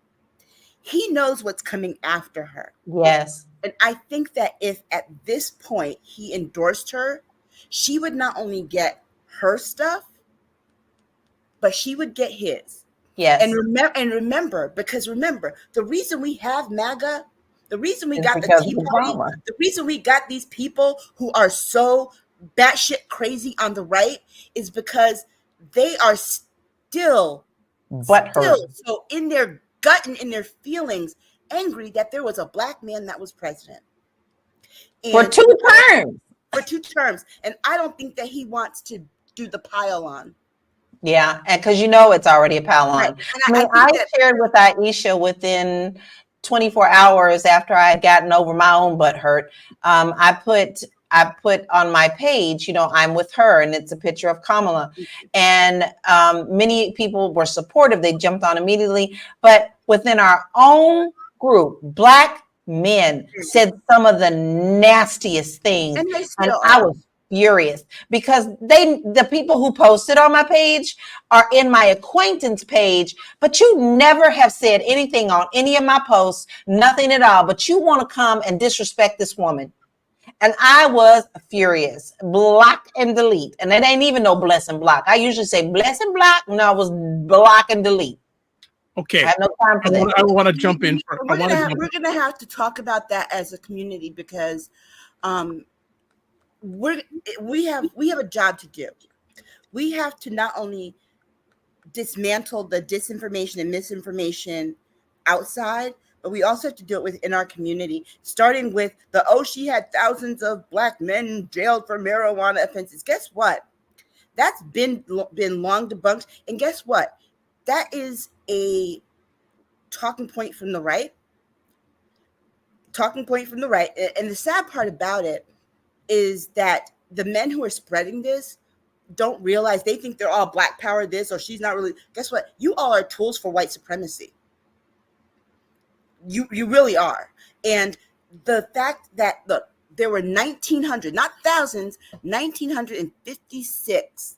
He knows what's coming after her. Yes. And I think that if at this point he endorsed her, she would not only get her stuff, but she would get his. Yes. And remember, the reason we have MAGA, the reason we got the Tea Party, the reason we got these people who are so batshit crazy on the right is because they are still so in their gut and in their feelings angry that there was a Black man that was president. And for two terms. And I don't think that he wants to do the pile on. Yeah, and because it's already a pile on. Right. I shared with Aisha within 24 hours after I had gotten over my own butt hurt. I put on my page, I'm with her, and it's a picture of Kamala. And many people were supportive. They jumped on immediately. But within our own group, Black men said some of the nastiest things. And I was furious because the people who posted on my page are in my acquaintance page, but you never have said anything on any of my posts, nothing at all, but you want to come and disrespect this woman. And I was furious. Block and delete. And it ain't even no bless and block. I usually say bless and block. No, it was block and delete. Okay. I have no time for that. I want to jump in. We're going to have to talk about that as a community because we have a job to do. We have to not only dismantle the disinformation and misinformation outside, but we also have to do it within our community, starting with she had thousands of Black men jailed for marijuana offenses. Guess what? That's been long debunked. And guess what? That is a talking point from the right. And the sad part about it is that the men who are spreading this don't realize, they think they're all Black power this, or she's not really. Guess what? You all are tools for white supremacy. You really are. And the fact that, look, there were 1,900, not thousands, 1,956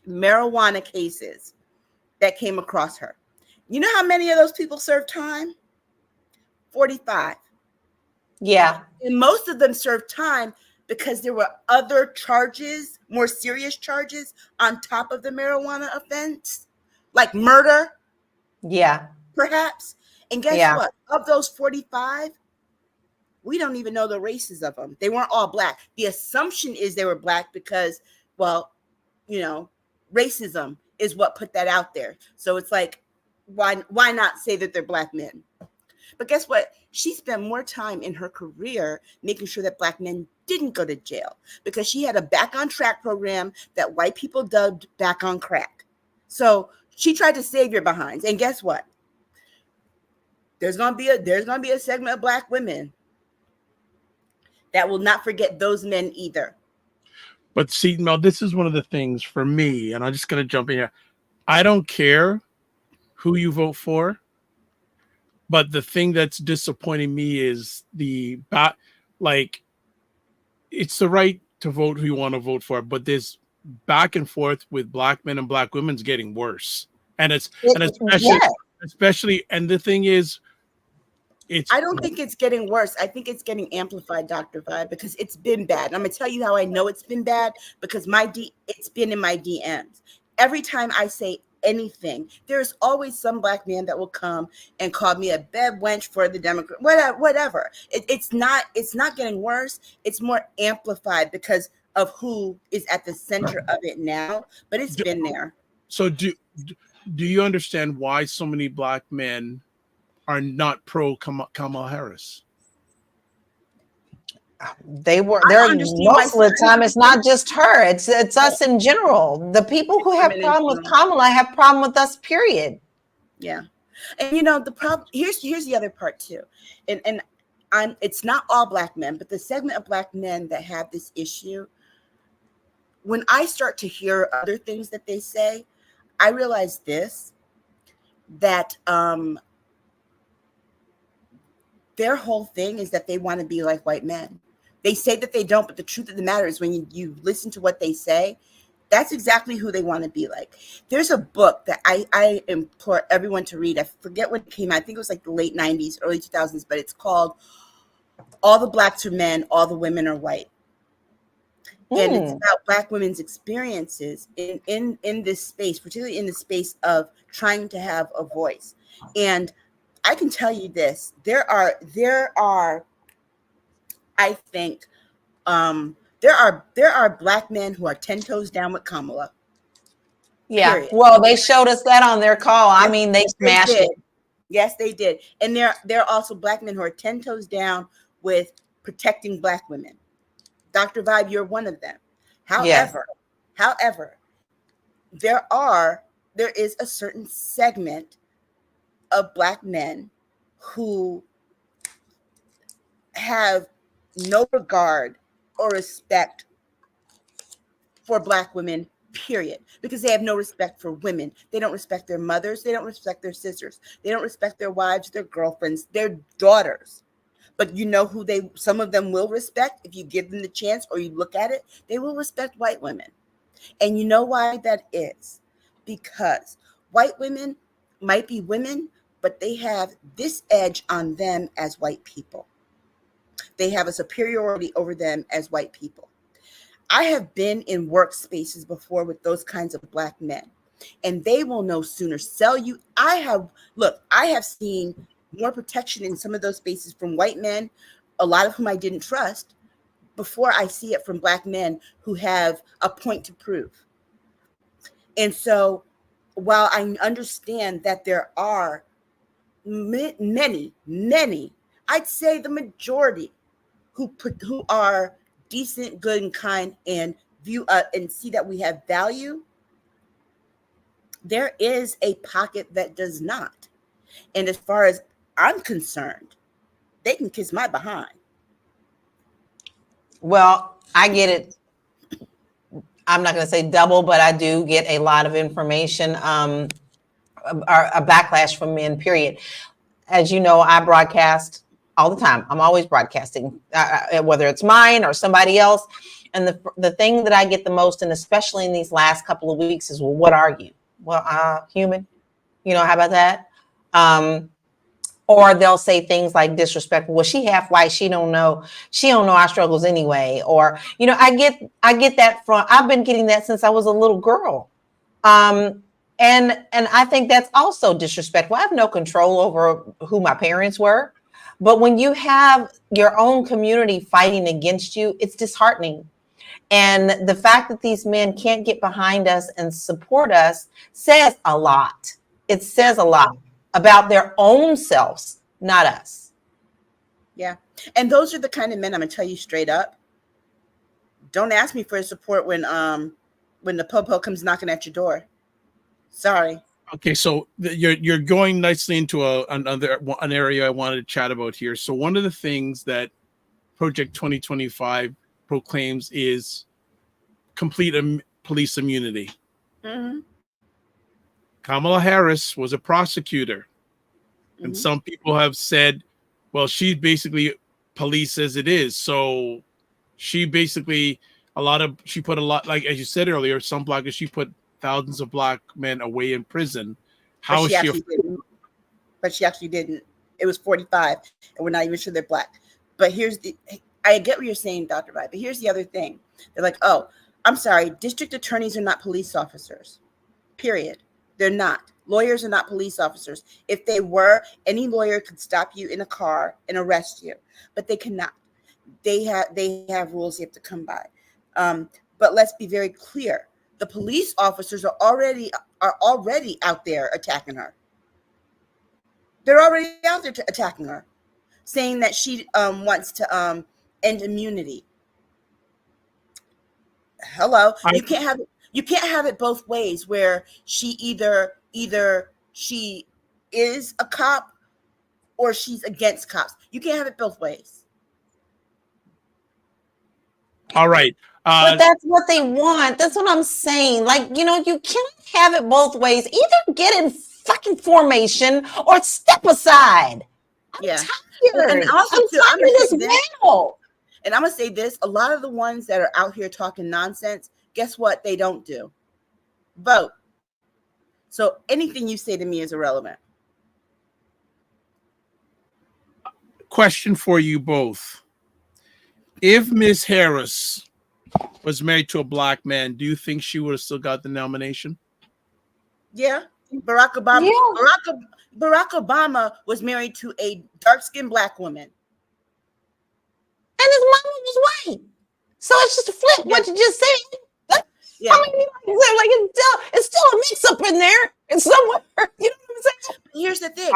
marijuana cases that came across her. You know how many of those people served time? 45. Yeah. And most of them served time because there were other charges, more serious charges on top of the marijuana offense, like murder. Yeah. Perhaps. And guess what? Of those 45, we don't even know the races of them. They weren't all black. The assumption is they were black because, well, you know, racism is what put that out there. So it's like, why not say that they're black men? But guess what? She spent more time in her career making sure that black men didn't go to jail because she had a back on track program that white people dubbed back on crack. So she tried to save your behinds. And guess what? There's gonna be a segment of black women that will not forget those men either. But see, Mel, this is one of the things for me, and I'm just gonna jump in here. I don't care who you vote for, but the thing that's disappointing me is it's the right to vote who you want to vote for, but this back and forth with black men and black women's getting worse, and especially, and the thing is, I don't think it's getting worse. I think it's getting amplified, Dr. Vibe, because it's been bad. And I'm gonna tell you how I know it's been bad, because it's been in my DMs. Every time I say anything, there's always some black man that will come and call me a bed wench for the Democrat, whatever. It's not getting worse. It's more amplified because of who is at the center of it now, but it's been there. So do you understand why so many black men are not pro Kamala Harris? They're most of the time. It's not just her. It's us in general. The people who have problem with Kamala have problem with us. Period. Yeah, and you know the problem. Here's the other part too, and it's not all black men, but the segment of black men that have this issue. When I start to hear other things that they say, I realize that their whole thing is that they want to be like white men. They say that they don't, but the truth of the matter is when you listen to what they say, that's exactly who they want to be like. There's a book that I implore everyone to read. I forget when it came out. I think it was like the late 90s, early 2000s, but it's called All the Blacks Are Men, All the Women Are White. And it's about black women's experiences in this space, particularly in the space of trying to have a voice. And I can tell you this: there are, I think, there are black men who are 10 toes down with Kamala. Yeah. Period. Well, they showed us that on their call. I mean, they smashed it. Yes, they did. And there are also black men who are 10 toes down with protecting black women. Dr. Vibe, you're one of them. However, there is a certain segment of black men who have no regard or respect for black women, period, because they have no respect for women. They don't respect their mothers. They don't respect their sisters. They don't respect their wives, their girlfriends, their daughters. But you know who some of them will respect if you give them the chance or you look at it, they will respect white women. And you know why that is? Because white women might be women, but they have this edge on them as white people. They have a superiority over them as white people. I have been in workspaces before with those kinds of black men, and they will no sooner sell you. I have seen more protection in some of those spaces from white men, a lot of whom I didn't trust, before I see it from black men who have a point to prove. And so while I understand that there are many, I'd say the majority who are decent, good, and kind and view and see that we have value, there is a pocket that does not. And as far as I'm concerned, they can kiss my behind. Well, I get it. I'm not going to say double, but I do get a lot of information, a backlash from men, period. As you know, I broadcast all the time. I'm always broadcasting, whether it's mine or somebody else. And the thing that I get the most, and especially in these last couple of weeks, is, well, what are you? Well, human. How about that? Or they'll say things like disrespectful. Well, she half white. She don't know our struggles anyway. Or, I get that from, I've been getting that since I was a little girl. And I think that's also disrespectful. I have no control over who my parents were. But when you have your own community fighting against you, it's disheartening. And the fact that these men can't get behind us and support us says a lot. It says a lot about their own selves, not us. Yeah. And those are the kind of men, I'm going to tell you straight up. Don't ask me for support when the po-po comes knocking at your door. Sorry. Okay, so you're going nicely into an area I wanted to chat about here. So one of the things that Project 2025 proclaims is complete police immunity. Mm-hmm. Kamala Harris was a prosecutor, and mm-hmm. some people have said, well, she's basically police as it is. So she basically she put a lot, like as you said earlier, she put thousands of black men away in prison. How is she? But she actually didn't. It was 45, and we're not even sure they're black. But I get what you're saying, Dr. Vibe, but here's the other thing. They're like, oh, I'm sorry, district attorneys are not police officers, period. They're not. Lawyers are not police officers. If they were, any lawyer could stop you in a car and arrest you, but they cannot. They have rules you have to come by. But let's be very clear. The police officers are already out there attacking her. They're already out there attacking her, saying that she wants to end immunity. Hello, you can't have it both ways, where she either she is a cop or she's against cops. You can't have it both ways. All right. But that's what they want. That's what I'm saying. Like, you can't have it both ways. Either get in fucking formation or step aside. I'm tired. And also, I'm tired of this battle. And I'm going to say this. A lot of the ones that are out here talking nonsense, guess what they don't do? Vote. So anything you say to me is irrelevant. Question for you both. If Ms. Harris was married to a black man, do you think she would have still got the nomination? Yeah. Barack Obama. Yeah. Barack Obama was married to a dark-skinned black woman. And his mama was white. So it's just a flip. What you just said. Yeah. I mean, it's still a mix up in there. It's somewhere. You know what I'm saying? Here's the thing.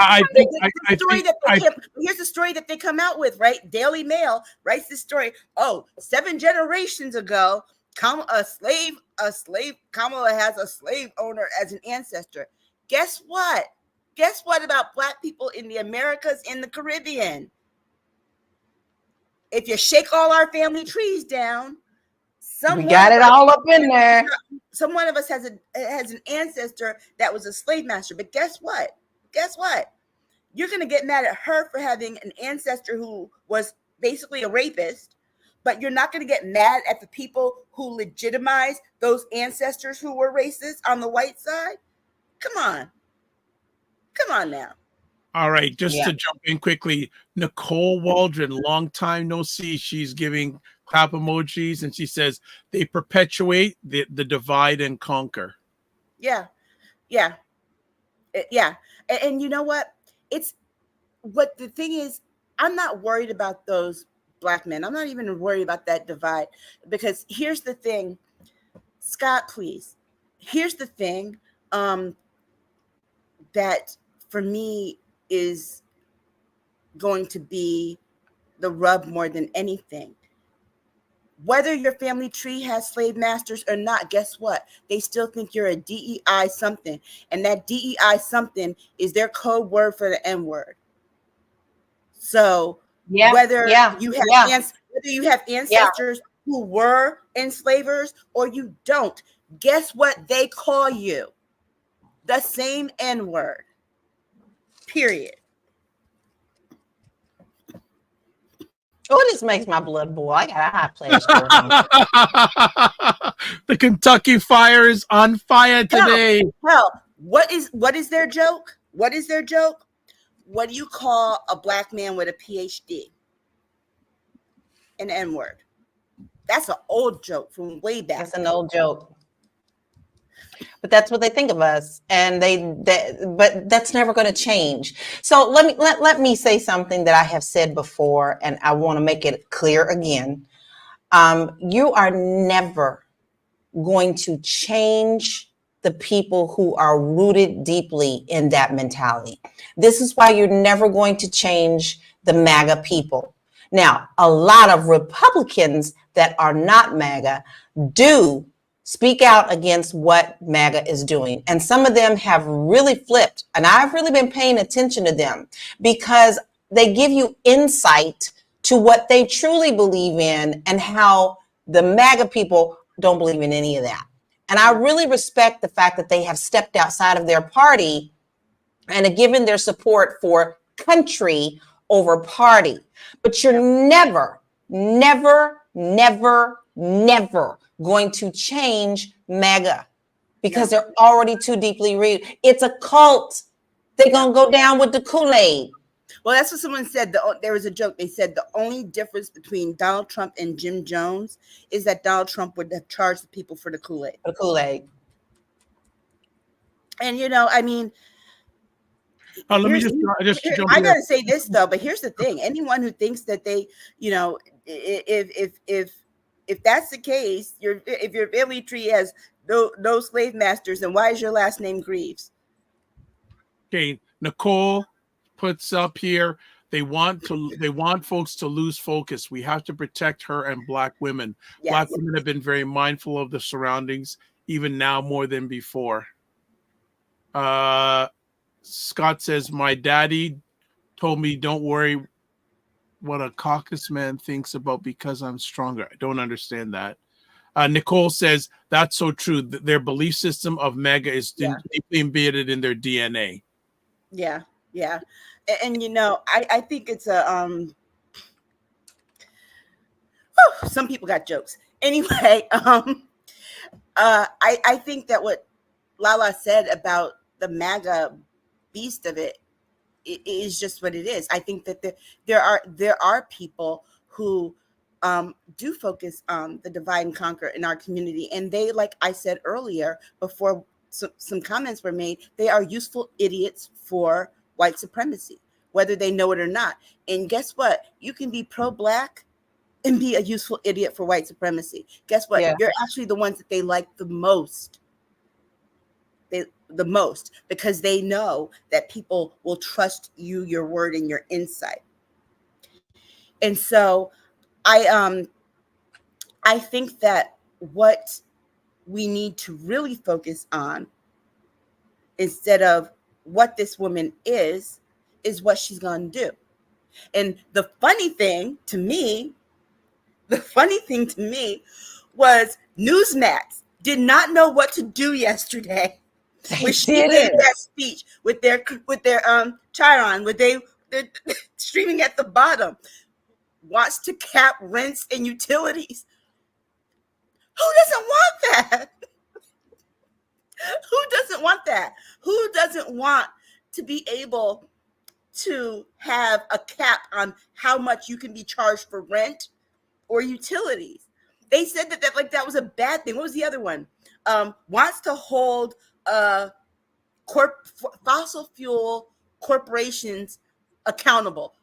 Here's the story that they come out with, right? Daily Mail writes this story. Oh, 7 generations ago, Kamala has a slave owner as an ancestor. Guess what? Guess what about black people in the Americas and the Caribbean? If you shake all our family trees down, we got it all up in there. Some one of us has an ancestor that was a slave master. But guess what? You're going to get mad at her for having an ancestor who was basically a rapist, but you're not going to get mad at the people who legitimize those ancestors who were racist on the white side. Come on now. All right, just to jump in quickly, Nicole Waldron, long time no see. She's giving clap emojis, and she says they perpetuate the divide and conquer. Yeah. And you know what? The thing is, I'm not worried about those black men. I'm not even worried about that divide, because here's the thing, Scott, please. Here's the thing that for me is going to be the rub more than anything. Whether your family tree has slave masters or not, guess what? They still think you're a DEI something. And that DEI something is their code word for the N word. So whether you have ancestors who were enslavers or you don't, guess what they call you? The same N word. Period. Oh, this makes my blood boil. I got a hot flash going on. The Kentucky fire is on fire today. Hell, what is their joke? What is their joke? What do you call a black man with a PhD? An N-word. That's an old joke from way back. That's an old joke. But that's what they think of us, and but that's never going to change. So let me say something that I have said before, and I want to make it clear again. You are never going to change the people who are rooted deeply in that mentality. This is why you're never going to change the MAGA people. Now, a lot of Republicans that are not MAGA do speak out against what MAGA is doing. And some of them have really flipped. And I've really been paying attention to them because they give you insight to what they truly believe in and how the MAGA people don't believe in any of that. And I really respect the fact that they have stepped outside of their party and have given their support for country over party. But you're never, never, never, never going to change MAGA because they're already too deeply rooted. It's a cult. They're going to go down with the Kool-Aid. Well, that's what someone said. There was a joke. They said the only difference between Donald Trump and Jim Jones is that Donald Trump would have charged the people for the Kool-Aid. The Kool-Aid. And, you know, I mean, let me just jump I got to say this, though, but here's the thing. Anyone who thinks that they, you know, if that's the case, if your family tree has no slave masters, then why is your last name Greaves? Okay, Nicole puts up here, they want folks to lose focus. We have to protect her and Black women. Yes. Black women have been very mindful of the surroundings, even now more than before. Scott says, my daddy told me, don't worry what a caucus man thinks about because I'm stronger. I don't understand that. Nicole says, that's so true. Their belief system of MAGA is deeply embedded in their DNA. Yeah, yeah. And you know, I think it's some people got jokes. Anyway, I think that what LaLa said about the MAGA beast of it is just what it is. I think that there are people who do focus on the divide and conquer in our community, and they, like I said earlier, before some comments were made, they are useful idiots for white supremacy, whether they know it or not. And guess what? You can be pro-Black and be a useful idiot for white supremacy. Guess what? Yeah. You're actually the ones that they like the most. The most, because they know that people will trust you, your word, and your insight. And so I think that what we need to really focus on, instead of what this woman is what she's going to do. And the funny thing to me was Newsmax did not know what to do yesterday. When she did that speech with their Chiron, they're streaming at the bottom, wants to cap rents and utilities. Who doesn't want that? Who doesn't want that? Who doesn't want to be able to have a cap on how much you can be charged for rent or utilities? They said that was a bad thing. What was the other one? Wants to hold fossil fuel corporations accountable.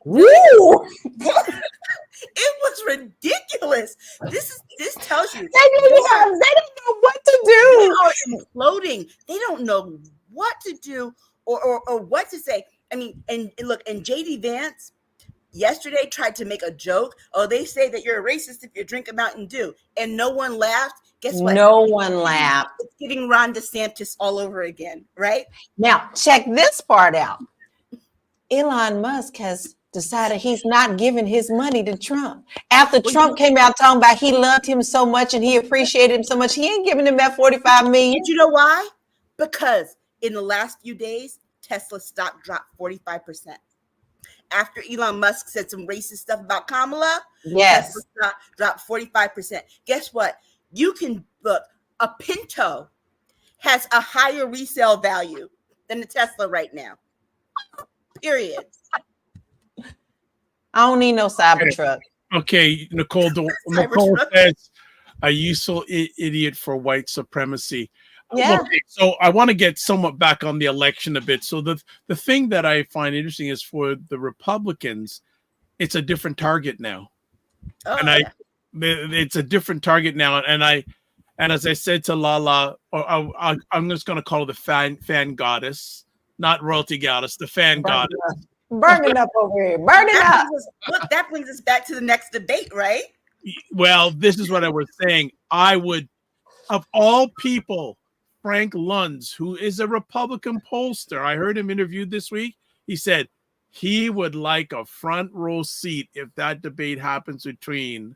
Woo! It was ridiculous. This tells you they don't know what to do. They are imploding. They don't know what to do or what to say. I mean, and look, and JD Vance yesterday tried to make a joke. Oh, they say that you're a racist if you drink a Mountain Dew, and no one laughed. Guess what? No one laughed. It's getting Ron DeSantis all over again, right? Now, check this part out. Elon Musk has decided he's not giving his money to Trump. After Trump came out talking about he loved him so much and he appreciated him so much, he ain't giving him that $45 million. Did you know why? Because in the last few days, Tesla's stock dropped 45%. after Elon Musk said some racist stuff about Kamala, Yes. Tesla stock dropped 45%. Guess what? You can look, a Pinto has a higher resale value than the Tesla right now. Period. I don't need no Cybertruck. Okay, Nicole says a useful idiot for white supremacy. Yeah. Okay, so I want to get somewhat back on the election a bit. So the thing that I find interesting is for the Republicans, it's a different target now. Oh, And it's a different target now. And as I said to LaLa, I'm just going to call her the fan goddess, not royalty goddess, the fan goddess. Burning up over here. Burning up. That brings us back to the next debate, right? Well, this is what I was saying. I would, of all people, Frank Luntz, who is a Republican pollster, I heard him interviewed this week. He said he would like a front row seat if that debate happens between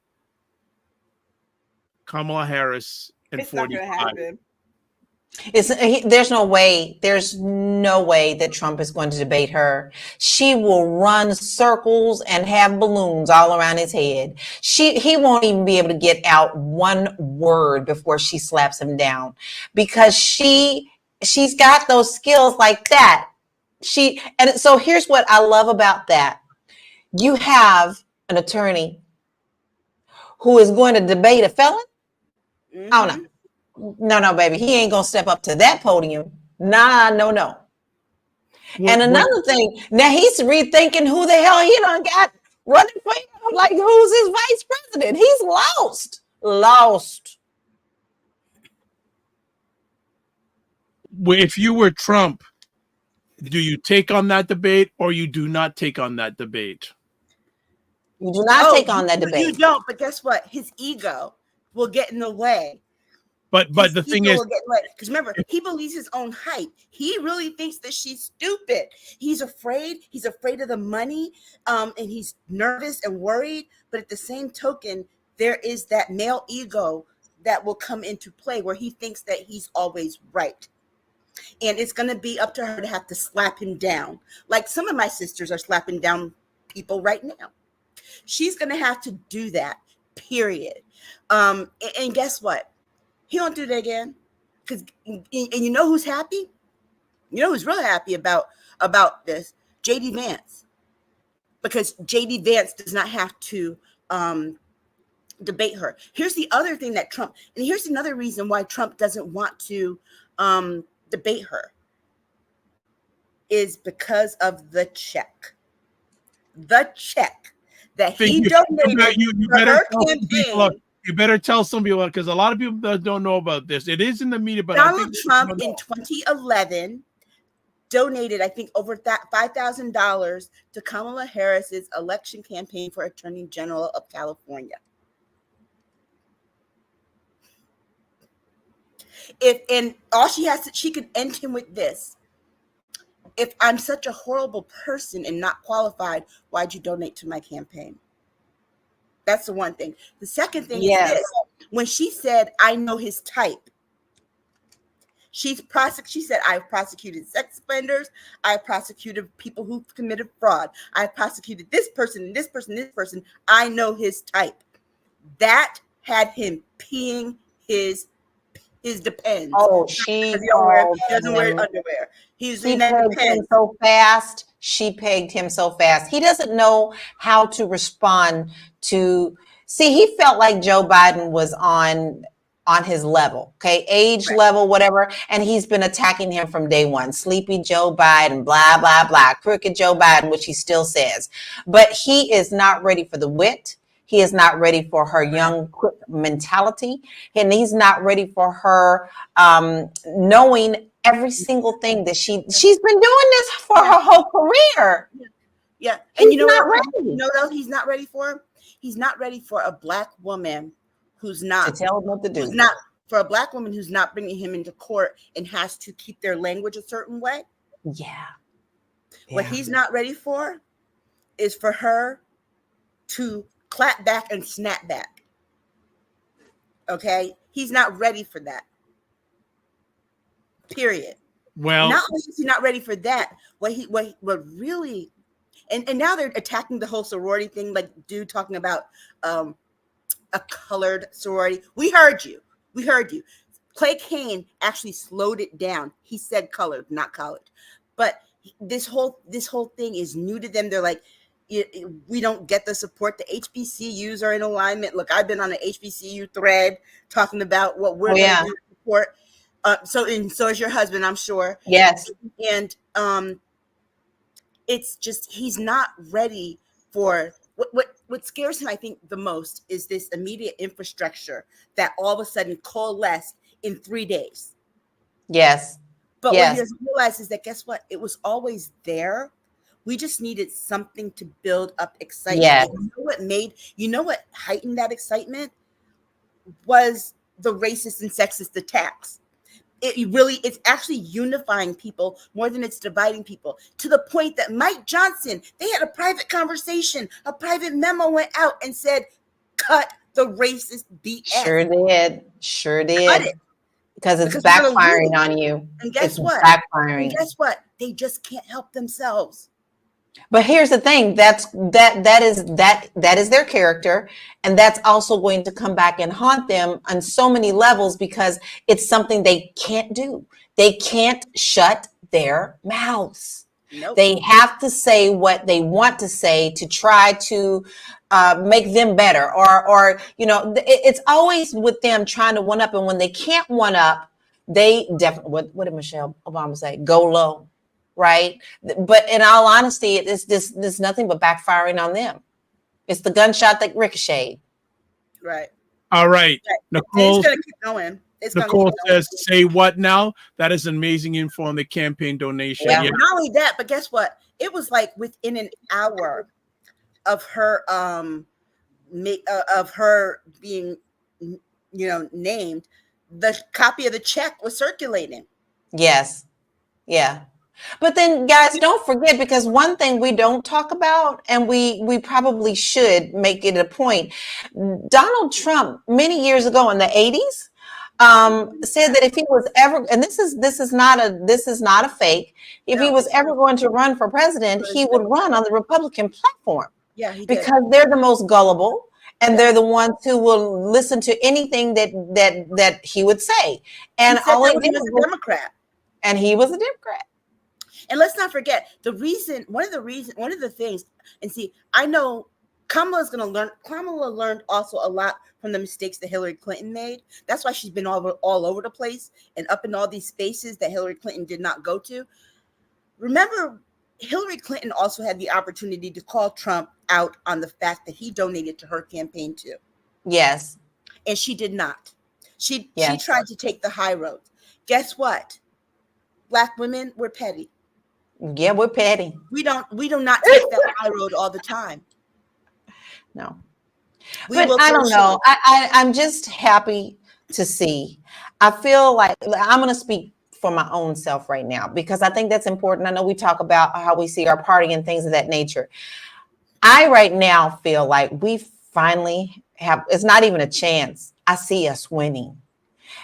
Kamala Harris and It's not going to 45. happen. There's no way that Trump is going to debate her. She will run circles and have balloons all around his head. He won't even be able to get out one word before she slaps him down, because she's got those skills like that. And so here's what I love about that. You have an attorney who is going to debate a felon. Mm-hmm. Oh no. No, baby. He ain't gonna step up to that podium. Nah, no. And another thing, now he's rethinking who the hell he done got running for him. Like, who's his vice president? He's lost. If you were Trump, do you take on that debate or you do not take on that debate? You do not take on that debate. You don't, but guess what? His ego will get in the way. But the thing is, because remember, he believes his own hype. He really thinks that she's stupid. He's afraid. He's afraid of the money, and he's nervous and worried. But at the same token, there is that male ego that will come into play where he thinks that he's always right. And it's going to be up to her to have to slap him down. Like some of my sisters are slapping down people right now. She's going to have to do that, period. And guess what? He don't do that again. And you know who's happy? You know who's real happy about this? J.D. Vance. Because J.D. Vance does not have to debate her. Here's the other thing that Trump, and here's another reason why Trump doesn't want to debate her, is because of the check. The check that he donated for her campaign. You better tell some people, because a lot of people don't know about this. It is in the media, but Donald Trump in 2011 donated, I think, over $5,000 to Kamala Harris's election campaign for Attorney General of California. And all she could end him with this: if I'm such a horrible person and not qualified, why'd you donate to my campaign? That's the one thing. The second thing is this: when she said, I know his type, she said, I've prosecuted sex offenders, I've prosecuted people who committed fraud, I've prosecuted this person and this person, this person. I know his type. That had him peeing his Depends. Oh, he doesn't wear underwear. She pegged him so fast. She pegged him so fast. He doesn't know how to respond to. See, he felt like Joe Biden was on his level, okay, age level, whatever. And he's been attacking him from day one. Sleepy Joe Biden, blah, blah, blah. Crooked Joe Biden, which he still says. But he is not ready for the wit. He is not ready for her young, quick mentality. And he's not ready for her knowing every single thing that she's been doing this for her whole career. Yeah. And you know what? You know what he's not ready for? He's not ready for a black woman who's not. To tell him what to do. For a black woman who's not bringing him into court and has to keep their language a certain way. Yeah. What he's not ready for is for her to clap back and snap back. Okay? He's not ready for that. Period. Well, not only is he not ready for that, what really, And now they're attacking the whole sorority thing, like dude talking about a colored sorority. We heard you. Clay Kane actually slowed it down. He said colored, not colored. But this whole thing is new to them. They're like, we don't get the support. The HBCUs are in alignment. Look, I've been on an HBCU thread talking about what we're going to do to support. So is your husband, I'm sure. Yes. And it's just, he's not ready for what scares him, I think, the most is this immediate infrastructure that all of a sudden coalesced in 3 days. Yes. But what he doesn't realize is that, guess what? It was always there. We just needed something to build up excitement. Yes. You know what heightened that excitement was the racist and sexist attacks. It's actually unifying people more than it's dividing people, to the point that Mike Johnson, they had a private conversation, a private memo went out and said, cut the racist BS. Sure did. Because it's backfiring on you. And guess what? They just can't help themselves. But here's the thing, that is their character, and that's also going to come back and haunt them on so many levels, because it's something they can't do. They can't shut their mouths. Nope. They have to say what they want to say to try to make them better, or it's always with them trying to one up, and when they can't one up, they definitely, what did Michelle Obama say? Go low. Right. But in all honesty, there's nothing but backfiring on them. It's the gunshot that ricocheted. Right. All right. Nicole, it's going to keep going. Nicole says, say what now? That is amazing info on the campaign donation. Yeah. Not only that, but guess what? It was like within an hour of her being, named, the copy of the check was circulating. Yes. Yeah. But then, guys, don't forget, because one thing we don't talk about, and we probably should make it a point, Donald Trump, many years ago in the 80s, said that if he was ever, and this is not a fake, if he was ever going to run for president, he would run on the Republican platform. Yeah, he did. Because they're the most gullible, and they're the ones who will listen to anything that he would say. And he was a Democrat. And he was a Democrat. And let's not forget one of the things, and see, I know Kamala learned also a lot from the mistakes that Hillary Clinton made. That's why she's been all over the place and up in all these spaces that Hillary Clinton did not go to. Remember, Hillary Clinton also had the opportunity to call Trump out on the fact that he donated to her campaign too. Yes. And she did not. She tried to take the high road. Guess what? Black women, we're petty. Yeah, we're petty. We do not take that high road all the time. No. But I don't know. I'm just happy to see. I feel like I'm going to speak for my own self right now, because I think that's important. I know we talk about how we see our party and things of that nature. I right now feel like we finally have, it's not even a chance. I see us winning.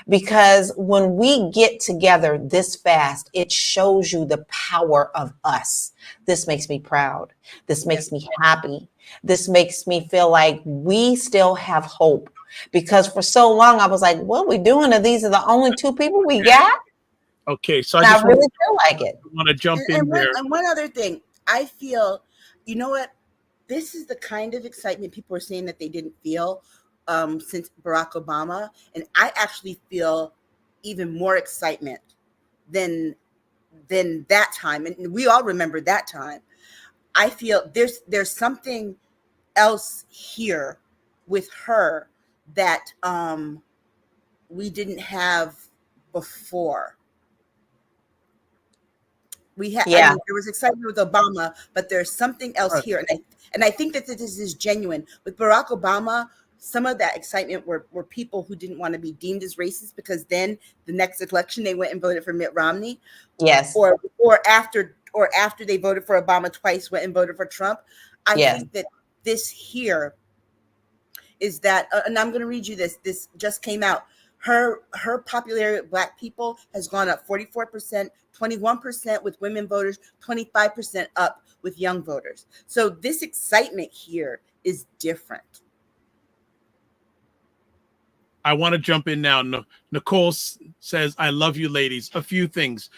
Because when we get together this fast, it shows you the power of us. This makes me proud. This makes me happy. This makes me feel like we still have hope. Because for so long, I was like, what are we doing? These are the only two people we got? Okay, so I really feel like it. I want to jump in there. And one other thing, I feel, you know what? This is the kind of excitement people are saying that they didn't feel since Barack Obama, and I actually feel even more excitement than that time, and we all remember that time. I feel there's something else here with her that we didn't have before. We had, there was excitement with Obama, but there's something else here, and I think that this is genuine with Barack Obama. Some of that excitement were people who didn't want to be deemed as racist, because then the next election they went and voted for Mitt Romney. Yes. Or after they voted for Obama twice, went and voted for Trump. I think that this here is that, and I'm going to read you this. This just came out. Her popularity with Black people has gone up 44%, 21% with women voters, 25% up with young voters. So this excitement here is different. I want to jump in now. Nicole says, I love you ladies. A few things.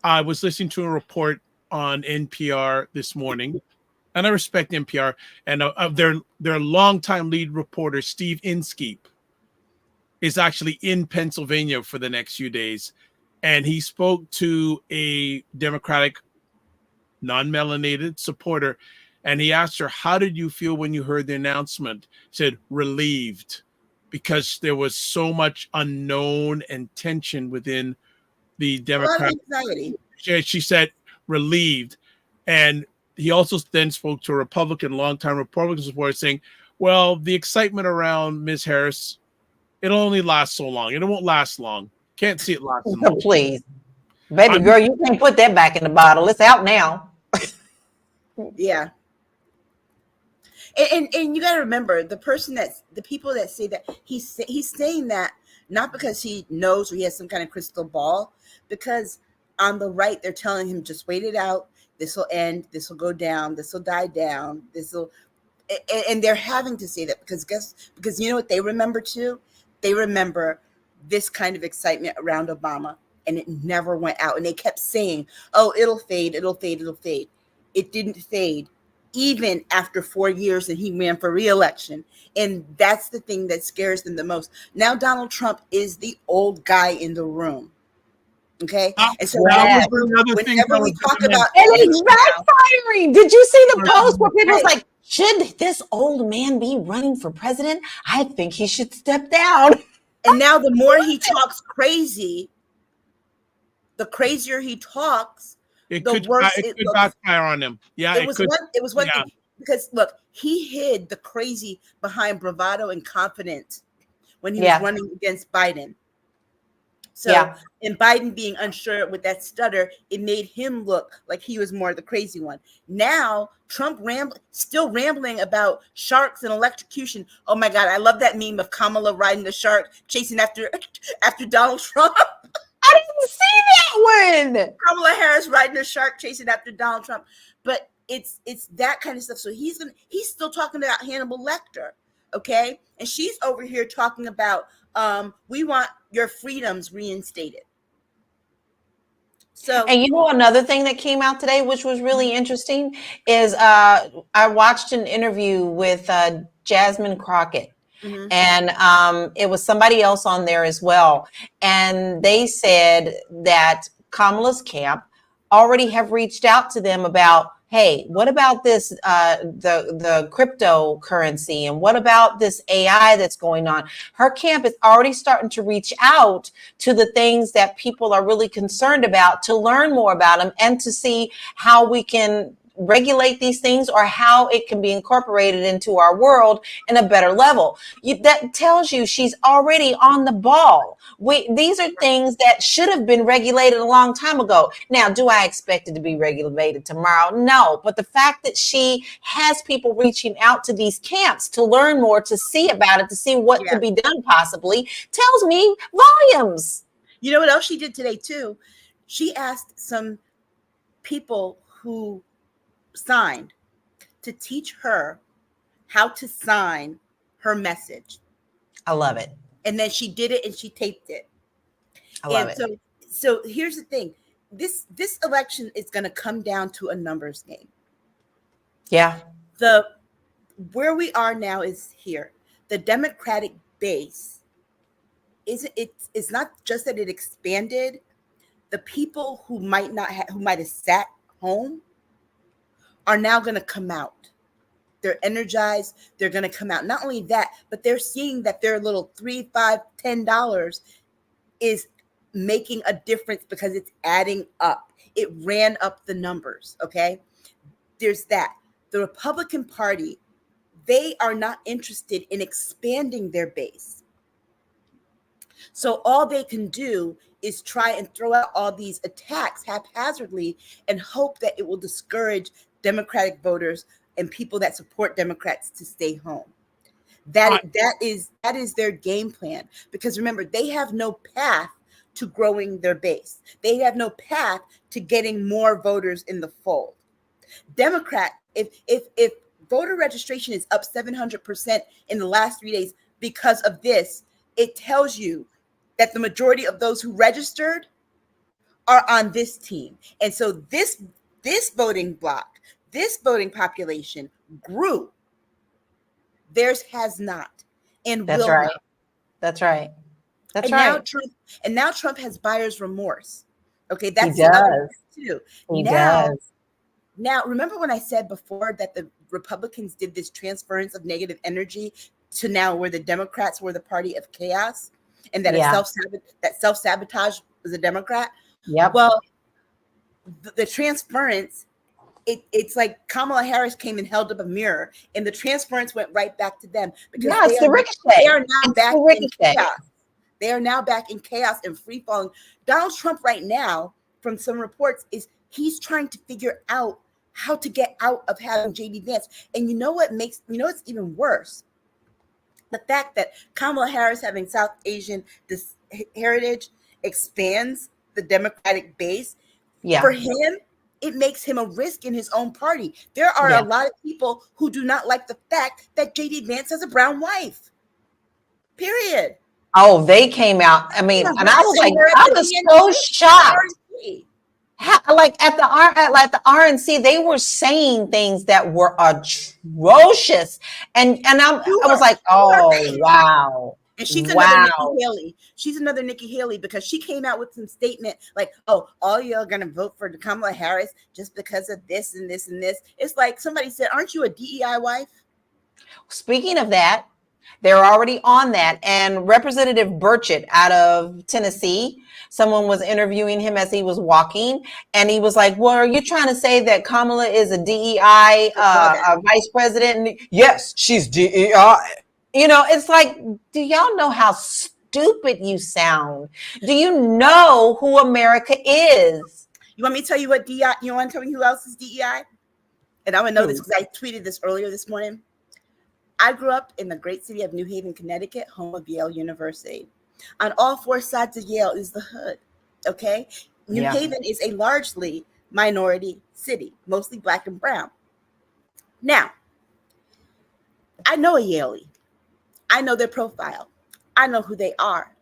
I was listening to a report on NPR this morning, and I respect NPR, and their longtime lead reporter, Steve Inskeep, is actually in Pennsylvania for the next few days. And he spoke to a Democratic non-melanated supporter, and he asked her, how did you feel when you heard the announcement? He said, relieved, because there was so much unknown and tension within the Democratic. A lot of anxiety. She said, relieved. And he also then spoke to a longtime Republican supporter, saying, well, the excitement around Ms. Harris, it'll only last so long. It won't last long. Can't see it lasting long. Please. Baby girl, you can't put that back in the bottle. It's out now. Yeah. And you got to remember, the people that say that, he's saying that not because he knows or he has some kind of crystal ball, because on the right, they're telling him, just wait it out. This will end. This will go down. This will die down. And they're having to say that because you know what they remember too? They remember this kind of excitement around Obama, and it never went out. And they kept saying, oh, it'll fade, it'll fade, it'll fade. It didn't fade, even after 4 years and he ran for re-election. And that's the thing that scares them the most. Now Donald Trump is the old guy in the room. Okay. And so whenever we talk about, and it's backfiring. Did you see the post where people was like, should this old man be running for president? I think he should step down. And now the more he talks crazy, the crazier he talks, it could backfire on him. Yeah, it was one thing, because look, he hid the crazy behind bravado and confidence when he was running against Biden. So, and Biden being unsure with that stutter, it made him look like he was more the crazy one. Now, Trump still rambling about sharks and electrocution. Oh my God, I love that meme of Kamala riding the shark, chasing after Donald Trump. I didn't see that one. Kamala Harris riding a shark, chasing after Donald Trump. But it's that kind of stuff. So he's still talking about Hannibal Lecter, okay? And she's over here talking about we want your freedoms reinstated. So, and you know, another thing that came out today, which was really interesting, is I watched an interview with Jasmine Crockett. Mm-hmm. And it was somebody else on there as well. And they said that Kamala's camp already have reached out to them about, hey, what about this, the cryptocurrency, and what about this AI that's going on? Her camp is already starting to reach out to the things that people are really concerned about, to learn more about them and to see how we can regulate these things or how it can be incorporated into our world in a better level. That tells you she's already on the ball. These are things that should have been regulated a long time ago. Now, do I expect it to be regulated tomorrow? No, but the fact that she has people reaching out to these camps to learn more, to see about it, to see what could be done possibly, tells me volumes. You know what else she did today too? She asked some people who signed to teach her how to sign her message. I love it. And then she did it and she taped it. I love it. So here's the thing. This election is going to come down to a numbers game. Yeah. Where we are now is here. The Democratic base it's not just that it expanded. The people who might have sat home are now going to come out. They're energized. They're going to come out. Not only that, but they're seeing that their little $3, $5, $10 is making a difference because it's adding up. It ran up the numbers. Okay. There's that. The Republican Party, they are not interested in expanding their base. So all they can do is try and throw out all these attacks haphazardly and hope that it will discourage Democratic voters and people that support Democrats to stay home. That is their game plan, because remember, they have no path to growing their base. They have no path to getting more voters in the fold. Democrat, if voter registration is up 700% in the last 3 days because of this, it tells you that the majority of those who registered are on this team. And so this voting block, this voting population grew. Theirs has not, and That's will right. not. That's right. That's and right. Now Trump has buyer's remorse. Okay, He that's the other thing too. He does. Now, remember when I said before that the Republicans did this transference of negative energy to now where the Democrats were the party of chaos, and that self-sabotage was a Democrat? Yep. Well, the transference, it's like Kamala Harris came and held up a mirror, and the transference went right back to them, because they are now back in chaos. They are now back in chaos and free falling. Donald Trump right now, from some reports, he's trying to figure out how to get out of having JD Vance. And you know what's even worse? The fact that Kamala Harris having South Asian heritage expands the Democratic base. Yeah. For him, it makes him a risk in his own party. There are a lot of people who do not like the fact that JD Vance has a brown wife. Period. Oh, they came out. I mean, and I was like, I was so shocked. Like at the RNC, they were saying things that were atrocious, and I was like, oh wow. And she's another Nikki Haley. She's another Nikki Haley, because she came out with some statement like, oh, all y'all gonna vote for Kamala Harris just because of this and this and this. It's like somebody said, aren't you a DEI wife? Speaking of that, they're already on that. And Representative Burchett out of Tennessee, someone was interviewing him as he was walking, and he was like, well, are you trying to say that Kamala is a DEI vice president? And yes, she's DEI. You know, it's like, do y'all know how stupid you sound? Do you know who America is? You want me to tell you what DEI, you want to tell me who else is DEI? And I would know this because I tweeted this earlier this morning. I grew up in the great city of New Haven, Connecticut, home of Yale University. On all four sides of Yale is the hood, okay? New Haven is a largely minority city, mostly Black and brown. Now, I know a Yalie. I know their profile. I know who they are.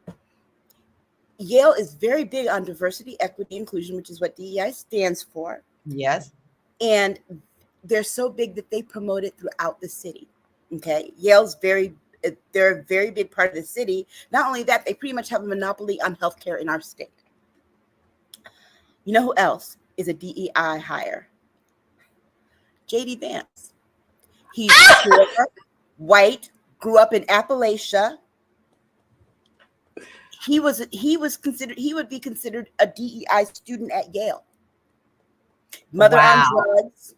Yale is very big on diversity, equity, inclusion, which is what DEI stands for. Yes. And they're so big that they promote it throughout the city. Okay, Yale's they're a very big part of the city. Not only that, they pretty much have a monopoly on healthcare in our state. You know who else is a DEI hire? JD Vance. He's poor, white, grew up in Appalachia. He would be considered a DEI student at Yale. Mother on drugs.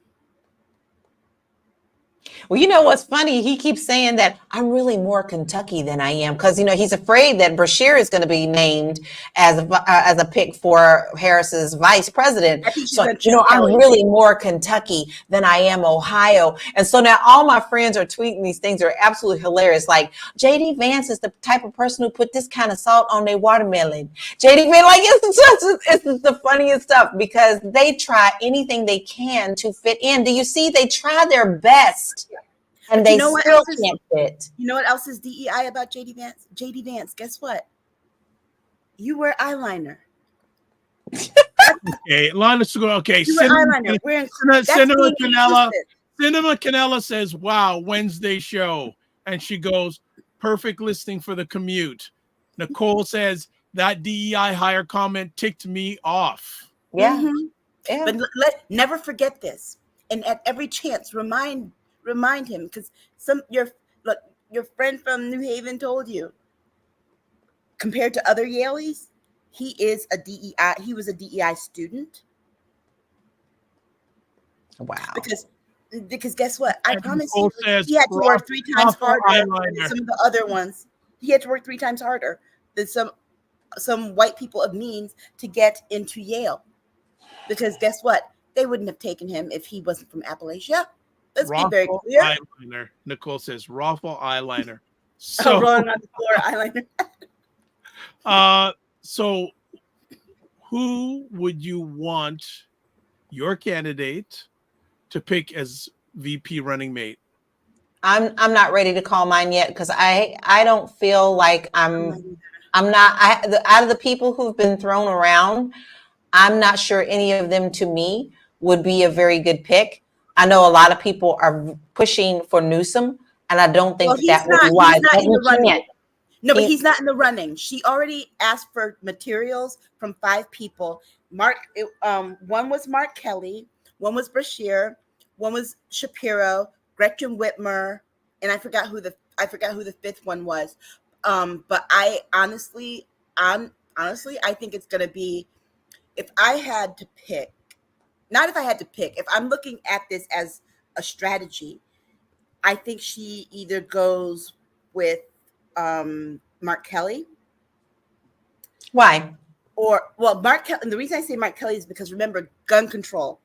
Well, you know what's funny? He keeps saying that I'm really more Kentucky than I am, because, you know, he's afraid that Bashir is going to be named as a pick for Harris's vice president. So, you know, I'm really more Kentucky than I am Ohio. And so now all my friends are tweeting these things that are absolutely hilarious. Like, JD Vance is the type of person who put this kind of salt on their watermelon. JD Vance, like, it's the funniest stuff, because they try anything they can to fit in. Do you see? They try their best. And they still can't fit. You know what else is DEI about JD Vance? JD Vance, guess what? You wear eyeliner. Okay, let's go. Okay, Cinema Canella says, wow, Wednesday show. And she goes, perfect listing for the commute. Nicole says, that DEI hire comment ticked me off. Yeah. Mm-hmm. Yeah. But never forget this. And at every chance, remind him, because your friend from New Haven told you, compared to other Yaleys, he was a DEI student. Wow. Because guess what? I promise you, he had to work 3 times harder than some of the other ones. He had to work 3 times harder than some white people of means to get into Yale. Because guess what? They wouldn't have taken him if he wasn't from Appalachia. Let's be very Raffle clear. eyeliner. Nicole says raffle eyeliner. So rolling on the floor eyeliner. So who would you want your candidate to pick as VP running mate? I'm not ready to call mine yet because I don't feel like I'm not out of the people who've been thrown around. I'm not sure any of them to me would be a very good pick. I know a lot of people are pushing for Newsom, and I don't think that would be wise. He's not in the running. No, but he's not in the running. She already asked for materials from 5 people. One was Mark Kelly, one was Bashir, one was Shapiro, Gretchen Whitmer, and I forgot who the 5th one was. But I honestly, I think it's gonna be, if I had to pick, if I'm looking at this as a strategy, I think she either goes with Mark Kelly. Why? Mark Kelly, and the reason I say Mark Kelly is because remember, gun control,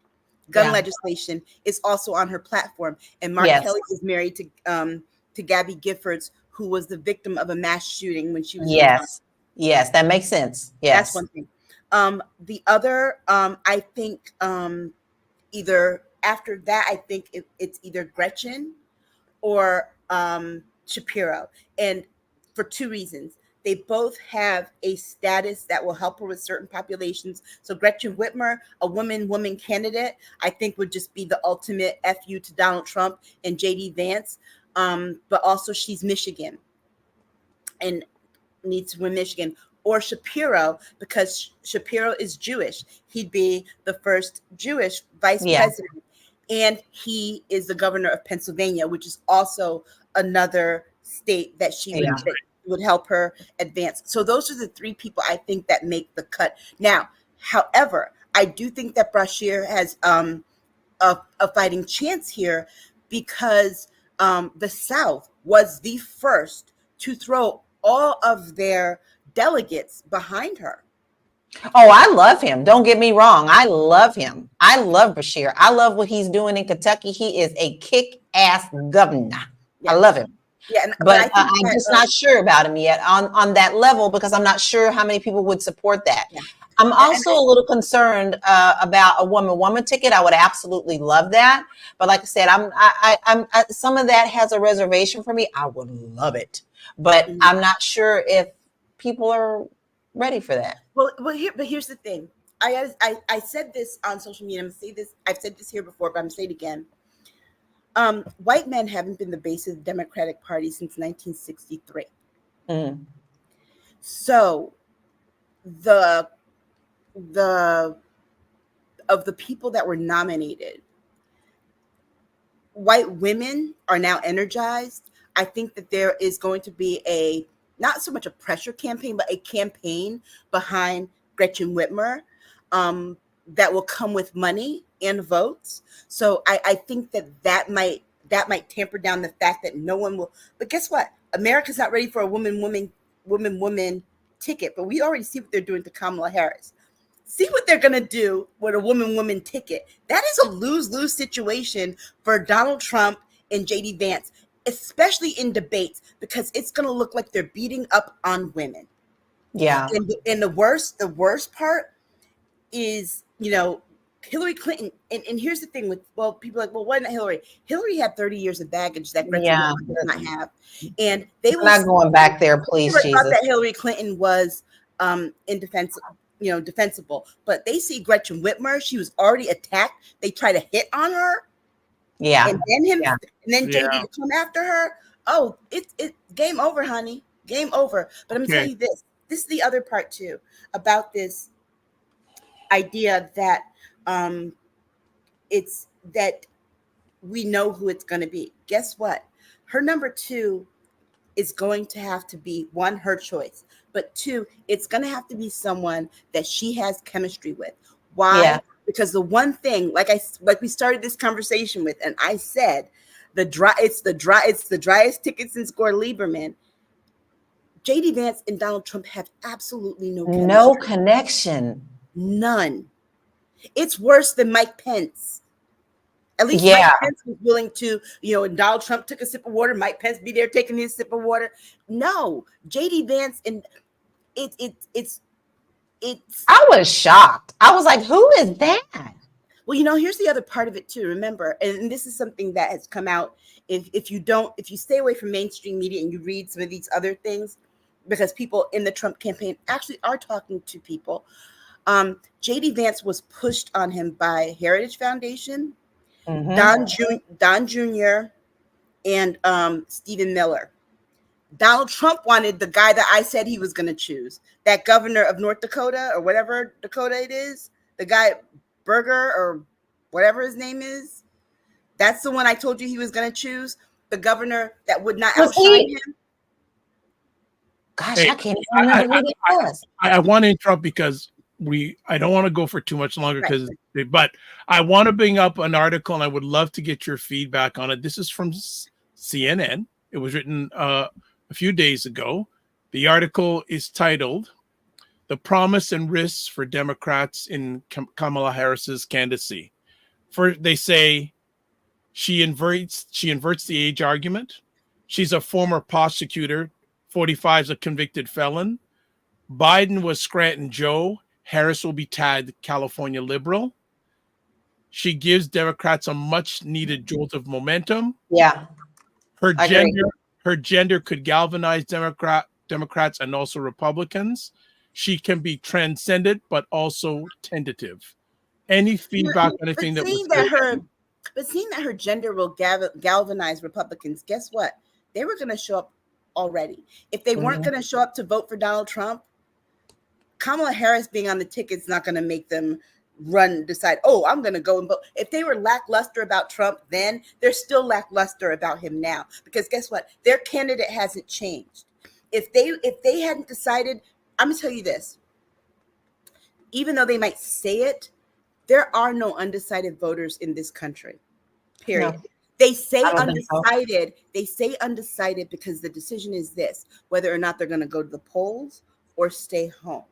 legislation is also on her platform, and Mark Kelly is married to Gabby Giffords, who was the victim of a mass shooting when she was yes, that makes sense. Yes, that's one thing. The other, I think, either after that, I think it's either Gretchen or Shapiro, and for 2 reasons. They both have a status that will help her with certain populations. So Gretchen Whitmer, a woman candidate, I think would just be the ultimate FU to Donald Trump and JD Vance. But also she's Michigan and needs to win Michigan. Or Shapiro, because Shapiro is Jewish. He'd be the first Jewish vice president. And he is the governor of Pennsylvania, which is also another state that she would help her advance. So those are the 3 people I think that make the cut. Now, however, I do think that Bashir has a fighting chance here because the South was the first to throw all of their delegates behind her. Oh, I love him. Don't get me wrong. I love him. I love Bashir. I love what he's doing in Kentucky. He is a kick-ass governor. I love him. Yeah, but I'm just not sure about him yet on that level because I'm not sure how many people would support that. Yeah. I'm also a little concerned about a woman ticket. I would absolutely love that, but like I said, I'm some of that has a reservation for me. I would love it, but I'm not sure if people are ready for that. Well, here's the thing. I said this on social media. I'm gonna say this. I've said this here before, but I'm gonna say it again. White men haven't been the base of the Democratic Party since 1963. So of the people that were nominated, white women are now energized. I think that there is going to be not so much a pressure campaign, but a campaign behind Gretchen Whitmer that will come with money and votes. So I think that might tamper down the fact that no one will. But guess what? America's not ready for a woman ticket. But we already see what they're doing to Kamala Harris. See what they're going to do with a woman ticket. That is a lose-lose situation for Donald Trump and JD Vance, especially in debates, because it's going to look like they're beating up on women. Yeah. And the worst part is, Hillary Clinton. And here's the thing with, people are like, why not Hillary? Hillary had 30 years of baggage that Gretchen does not have. And they were not going back there, please, Jesus. Thought that Hillary Clinton was defensible, but they see Gretchen Whitmer. She was already attacked. They try to hit on her. Yeah. And then JD to come after her. Oh, it's game over, honey. Game over. But I'm gonna tell you this. This is the other part too about this idea that it's that we know who it's going to be. Guess what? Her number 2 is going to have to be, 1, her choice, but 2, it's going to have to be someone that she has chemistry with. Why? Yeah. Because the one thing, like we started this conversation with, and I said, it's the driest ticket since Gore Lieberman. JD Vance and Donald Trump have absolutely no chemistry. No connection. None. It's worse than Mike Pence. At least Mike Pence was willing to, and Donald Trump took a sip of water. Mike Pence be there taking his sip of water. No, JD Vance, and it's. I was shocked. I was like, who is that? Well, here's the other part of it too. Remember, and this is something that has come out. If you stay away from mainstream media and you read some of these other things, because people in the Trump campaign actually are talking to people. JD Vance was pushed on him by Heritage Foundation, Don Jr., and Stephen Miller. Donald Trump wanted the guy that I said he was going to choose, that governor of North Dakota or whatever Dakota it is, the guy Berger or whatever his name is. That's the one I told you he was going to choose, the governor that would not outshine him. Gosh, I can't even remember who it was. I want to interrupt because I don't want to go for too much longer but I want to bring up an article and I would love to get your feedback on it. This is from CNN. It was written a few days ago. The article is titled "The Promise and Risks for Democrats in Kamala Harris's Candidacy." First, they say she inverts the age argument. She's a former prosecutor. 45 is a convicted felon. Biden was Scranton Joe. Harris will be tagged California liberal. She gives Democrats a much needed jolt of momentum. Yeah. Her gender could galvanize Democrats and also Republicans. She can be transcendent, but also tentative. Any feedback on anything that was But seeing that her gender will galvanize Republicans, guess what? They were going to show up already. If they weren't going to show up to vote for Donald Trump, Kamala Harris being on the ticket is not going to make them decide, I'm going to go and vote. If they were lackluster about Trump then, they're still lackluster about him now. Because guess what? Their candidate hasn't changed. If they hadn't decided, I'm going to tell you this. Even though they might say it, there are no undecided voters in this country. Period. No. They say undecided. So. They say undecided because the decision is this: whether or not they're going to go to the polls or stay home.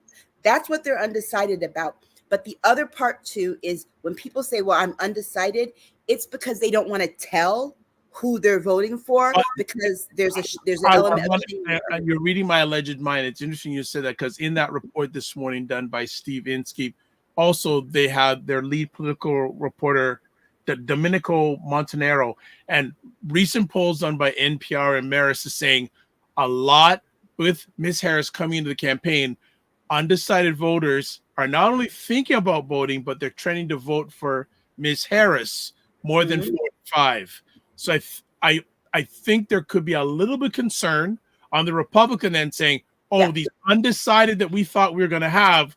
That's what they're undecided about. But the other part too is when people say, "Well, I'm undecided," it's because they don't want to tell who they're voting for because there's an element of you're reading my alleged mind. It's interesting you said that because in that report this morning done by Steve Inskeep, also they had their lead political reporter, Domenico Montanaro, and recent polls done by NPR and Marist is saying a lot with Ms. Harris coming into the campaign. Undecided voters are not only thinking about voting, but they're trending to vote for Ms. Harris more than 45. So I think there could be a little bit of concern on the Republican end saying, these undecided that we thought we were going to have,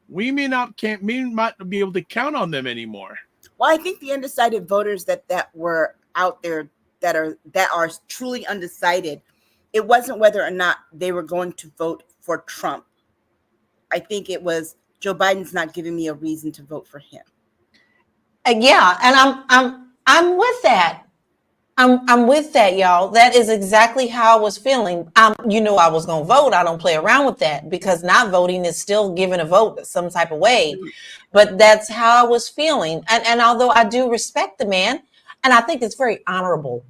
we may not be able to count on them anymore. Well, I think the undecided voters that were out there that are truly undecided, it wasn't whether or not they were going to vote for Trump. I think it was Joe Biden's not giving me a reason to vote for him. Yeah, and I'm with that. I'm with that, y'all. That is exactly how I was feeling. I was going to vote. I don't play around with that because not voting is still giving a vote some type of way. But that's how I was feeling. And although I do respect the man, and I think it's very honorable.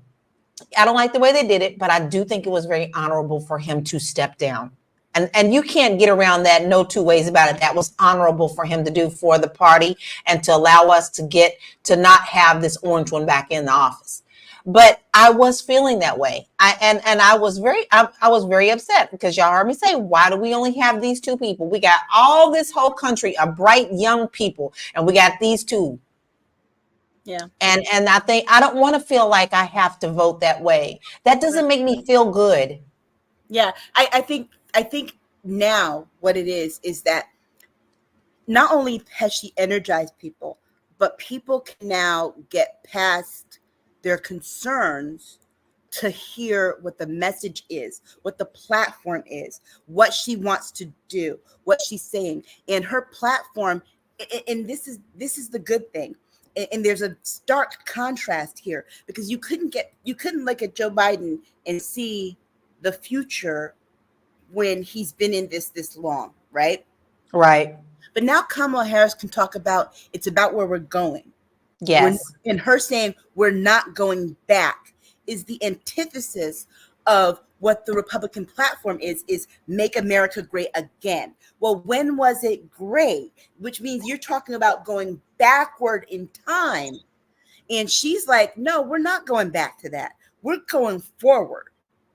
I don't like the way they did it, but I do think it was very honorable for him to step down. And you can't get around that. No two ways about it. That was honorable for him to do for the party and to allow us to not have this orange one back in the office. But I was feeling that way. I was very upset because y'all heard me say, why do we only have these two people? We got all this whole country of bright young people, and we got these two. Yeah. And I think I don't want to feel like I have to vote that way. That doesn't make me feel good. Yeah, I think now what it is that not only has she energized people, but people can now get past their concerns to hear what the message is, what the platform is, what she wants to do, what she's saying. And her platform, and this is the good thing. And there's a stark contrast here because you couldn't look at Joe Biden and see the future when he's been in this long, right? Right. But now Kamala Harris can talk about it's about where we're going. Yes. And her saying we're not going back is the antithesis of what the Republican platform is make America great again. Well, when was it great? Which means you're talking about going backward in time. And she's like, no, we're not going back to that. We're going forward.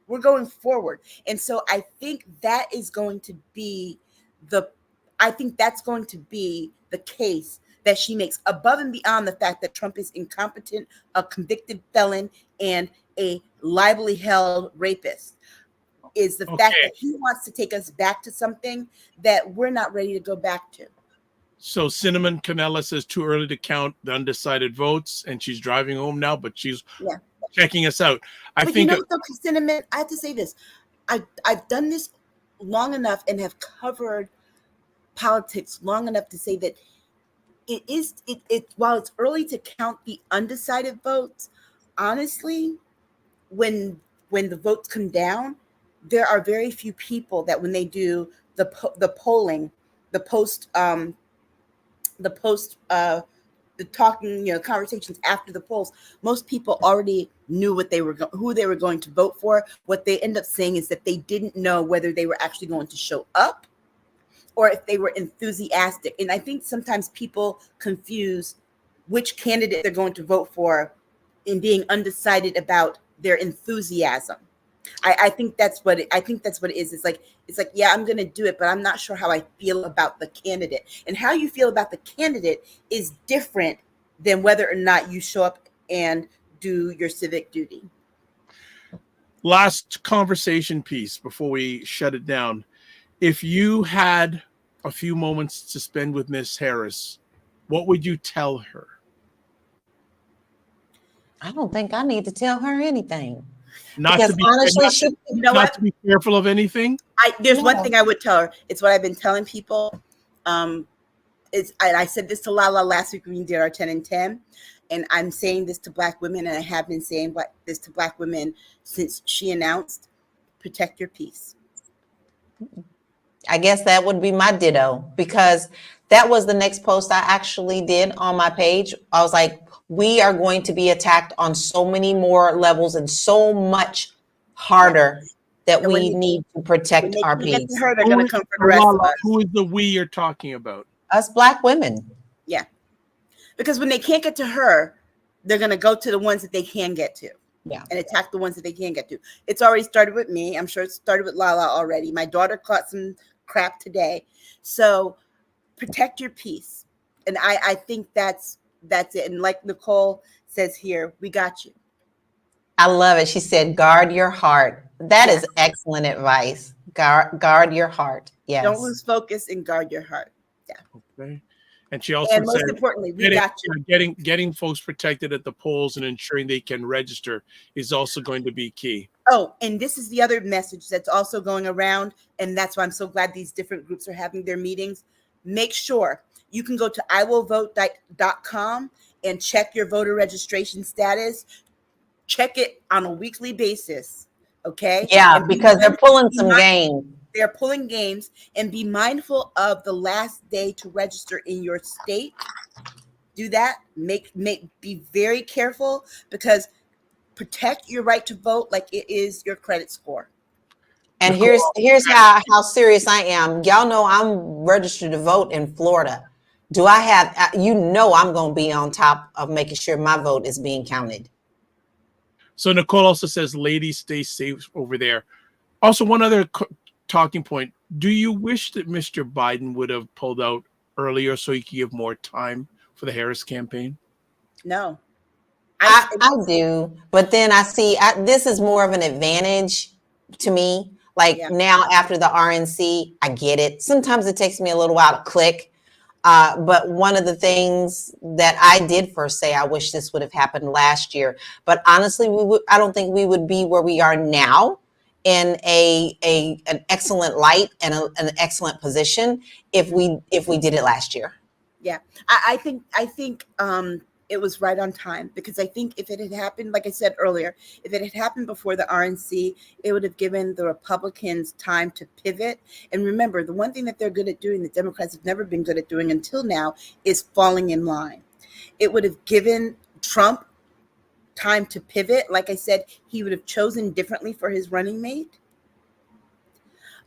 We're going forward. And so I think that is going to be that's going to be the case that she makes, above and beyond the fact that Trump is incompetent, a convicted felon, and a liably held rapist, is the fact that he wants to take us back to something that we're not ready to go back to. So Cinnamon Canella says too early to count the undecided votes, and she's driving home now, but she's checking us out. But you know, though, Cinnamon, I have to say this. I've done this long enough and have covered politics long enough to say that while it's early to count the undecided votes, honestly, when the votes come down, there are very few people that when they do the polling, the talking, conversations after the polls, most people already knew who they were going to vote for. What they end up saying is that they didn't know whether they were actually going to show up or if they were enthusiastic. And I think sometimes people confuse which candidate they're going to vote for in being undecided about their enthusiasm. I think that's what it is. It's like, yeah, I'm going to do it, but I'm not sure how I feel about the candidate. And how you feel about the candidate is different than whether or not you show up and do your civic duty. Last conversation piece before we shut it down. If you had a few moments to spend with Miss Harris, what would you tell her? I don't think I need to tell her anything. Not to be fearful of anything. There's one thing I would tell her. It's what I've been telling people. I said this to LaLa last week when we did our 10 and 10, and I'm saying this to Black women, and I have been saying this to Black women since she announced, protect your peace. I guess that would be my ditto, because that was the next post I actually did on my page. I was like, we are going to be attacked on so many more levels and so much harder that we need to protect our peace. They're going to come for the rest of us. Who is the we you're talking about? Us Black women. Yeah. Because when they can't get to her, they're going to go to the ones that they can get to. Yeah. And attack the ones that they can get to. It's already started with me. I'm sure it started with LaLa already. My daughter caught some crap today. So protect your peace. And I think that's it. And like Nicole says here, we got you. I love it. She said, guard your heart. That is excellent advice. Guard your heart. Yes. Don't lose focus and guard your heart. Yeah. Okay. And she also said, most importantly, we got you. Getting folks protected at the polls and ensuring they can register is also going to be key. Oh, and this is the other message that's also going around, and that's why I'm so glad these different groups are having their meetings. Make sure you can go to iwillvote.com and check your voter registration status. Check it on a weekly basis, okay? Yeah, because they're pulling some game. They're pulling games, and be mindful of the last day to register in your state. Do that. Be very careful, because protect your right to vote like it is your credit score. And here's how serious I am. Y'all know I'm registered to vote in Florida. Do I have? I'm going to be on top of making sure my vote is being counted. So Nicole also says, ladies, stay safe over there. Also, one other talking point. Do you wish that Mr. Biden would have pulled out earlier so he could give more time for the Harris campaign? No. I do. But then I see this is more of an advantage to me. Now after the RNC, I get it. Sometimes it takes me a little while to click. But one of the things that I did first say, I wish this would have happened last year. But honestly, I don't think we would be where we are now in an excellent light and an excellent position if we did it last year. Yeah, I think it was right on time, because I think if it had happened, like I said earlier, if it had happened before the RNC, it would have given the Republicans time to pivot. And remember, the one thing that they're good at doing, the Democrats have never been good at doing until now, is falling in line. It would have given Trump time to pivot. Like I said, he would have chosen differently for his running mate.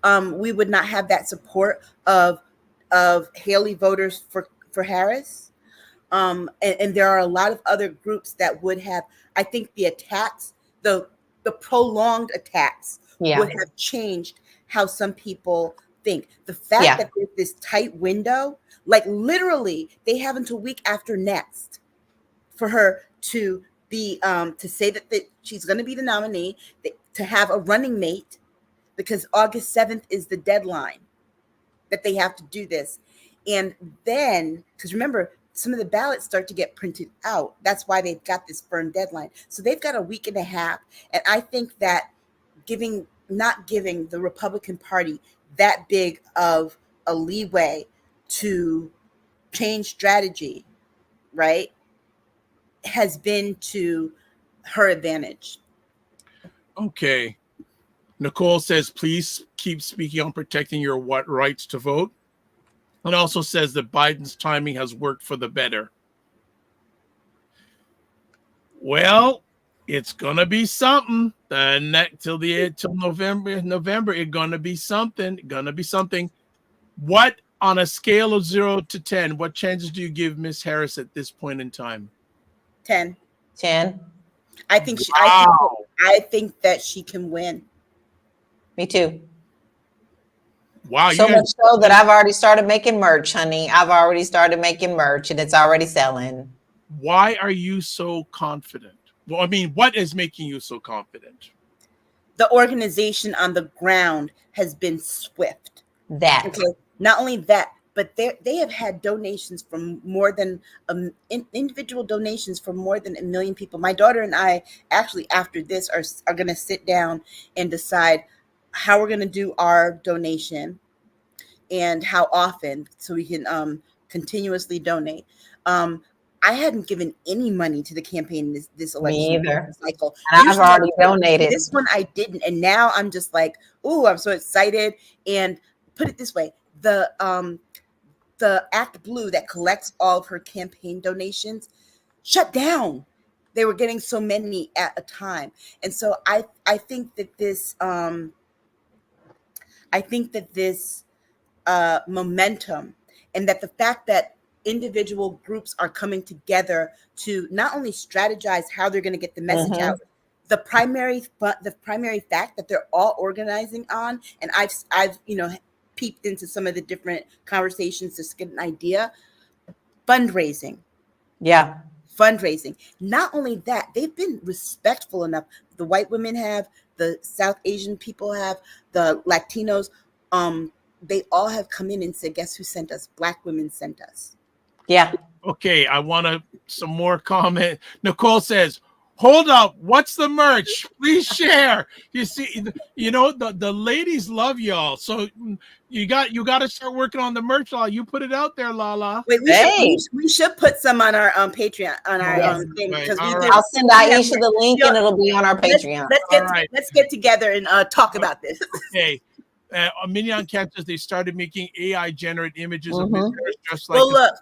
We would not have that support of Haley voters for Harris. And there are a lot of other groups that would have, I think the attacks, the prolonged attacks would have changed how some people think. The fact that there's this tight window, like literally they have until week after next for her to be, to say that she's going to be the nominee, to have a running mate, because August 7th is the deadline that they have to do this. And then, because remember, some of the ballots start to get printed out. That's why they've got this firm deadline. So they've got a week and a half. And I think that not giving the Republican Party that big of a leeway to change strategy, right, has been to her advantage. Okay. Nicole says, please keep speaking on protecting your rights to vote. And also says that Biden's timing has worked for the better. Well, it's gonna be something. Till November, it's gonna be something. What, on a scale of 0 to 10, what chances do you give Miss Harris at this point in time? 10. I think Wow. I think that she can win. Me too. Wow. So much so that I've already started making merch, honey. I've already started making merch and it's already selling. Why are you so confident? Well, I mean, what is making you so confident? The organization on the ground has been swift. Okay. Not only that, but they have had donations from more than individual donations from more than 1 million people. My daughter and I actually after this are going to sit down and decide how we're going to do our donation and how often, so we can continuously donate. I hadn't given any money to the campaign this election cycle. And I've already donated. This one I didn't, and now I'm just like, ooh, I'm so excited. And put it this way, the Act Blue that collects all of her campaign donations shut down. They were getting so many at a time, and so I think that this momentum, and that the fact that individual groups are coming together to not only strategize how they're going to get the message out, the primary fact that they're all organizing on, and I've peeped into some of the different conversations to get an idea. Fundraising. Not only that, they've been respectful enough. The white women have, the South Asian people have, the Latinos, they all have come in and said, guess who sent us? Black women sent us. Okay, I want some more comment. Nicole says, hold up, what's the merch? Please share. You see, the ladies love y'all. So you got to start working on the merch. You put it out there, LaLa. Wait, we should put some on our Patreon, on our thing, because I'll send Aisha the link and it'll be on our Patreon. Let's get together and talk about this. Okay. Mignon Cat says they started making AI generate images of Miss Harris just like look,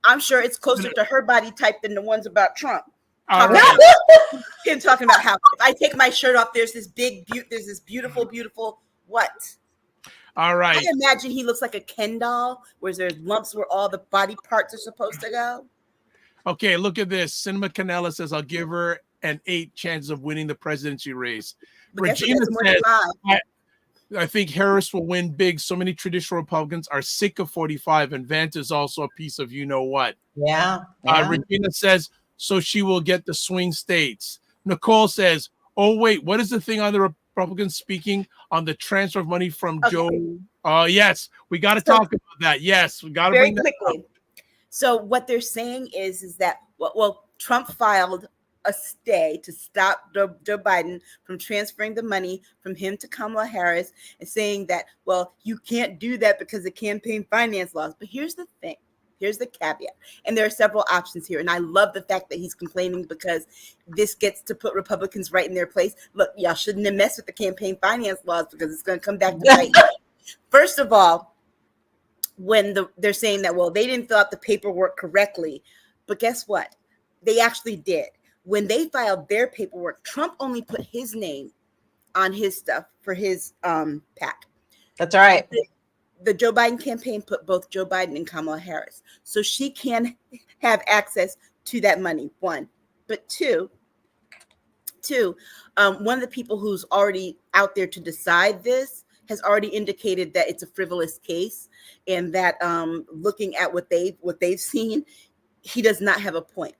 I'm sure it's closer to her body type than the ones about Trump. Him talking about how if I take my shirt off, there's this beautiful what? All right. I imagine he looks like a Ken doll, where there's lumps where all the body parts are supposed to go. Okay, look at this. Cinema Canela says I'll give her an 8 chance of winning the presidency race. Regina says I think Harris will win big. So many traditional Republicans are sick of 45, and Vance is also a piece of what. Regina says, so she will get the swing states. Nicole says, oh, wait, what is the thing on the Republicans speaking on the transfer of money from Joe? Yes, we got to talk about that. Yes, we got to bring that up. So what they're saying is that, Trump filed a stay to stop Joe Biden from transferring the money from him to Kamala Harris, and saying that, you can't do that because of campaign finance laws. But here's the thing. Here's the caveat. And there are several options here. And I love the fact that he's complaining, because this gets to put Republicans right in their place. Look, y'all shouldn't have messed with the campaign finance laws, because it's going to come back to bite you. First of all, when they're saying that, they didn't fill out the paperwork correctly, But guess what? They actually did. When they filed their paperwork, Trump only put his name on his stuff for his PAC. That's right. The Joe Biden campaign put both Joe Biden and Kamala Harris. So she can have access to that money, one. But two, one of the people who's already out there to decide this has already indicated that it's a frivolous case, and that looking at what they've seen, he does not have a point.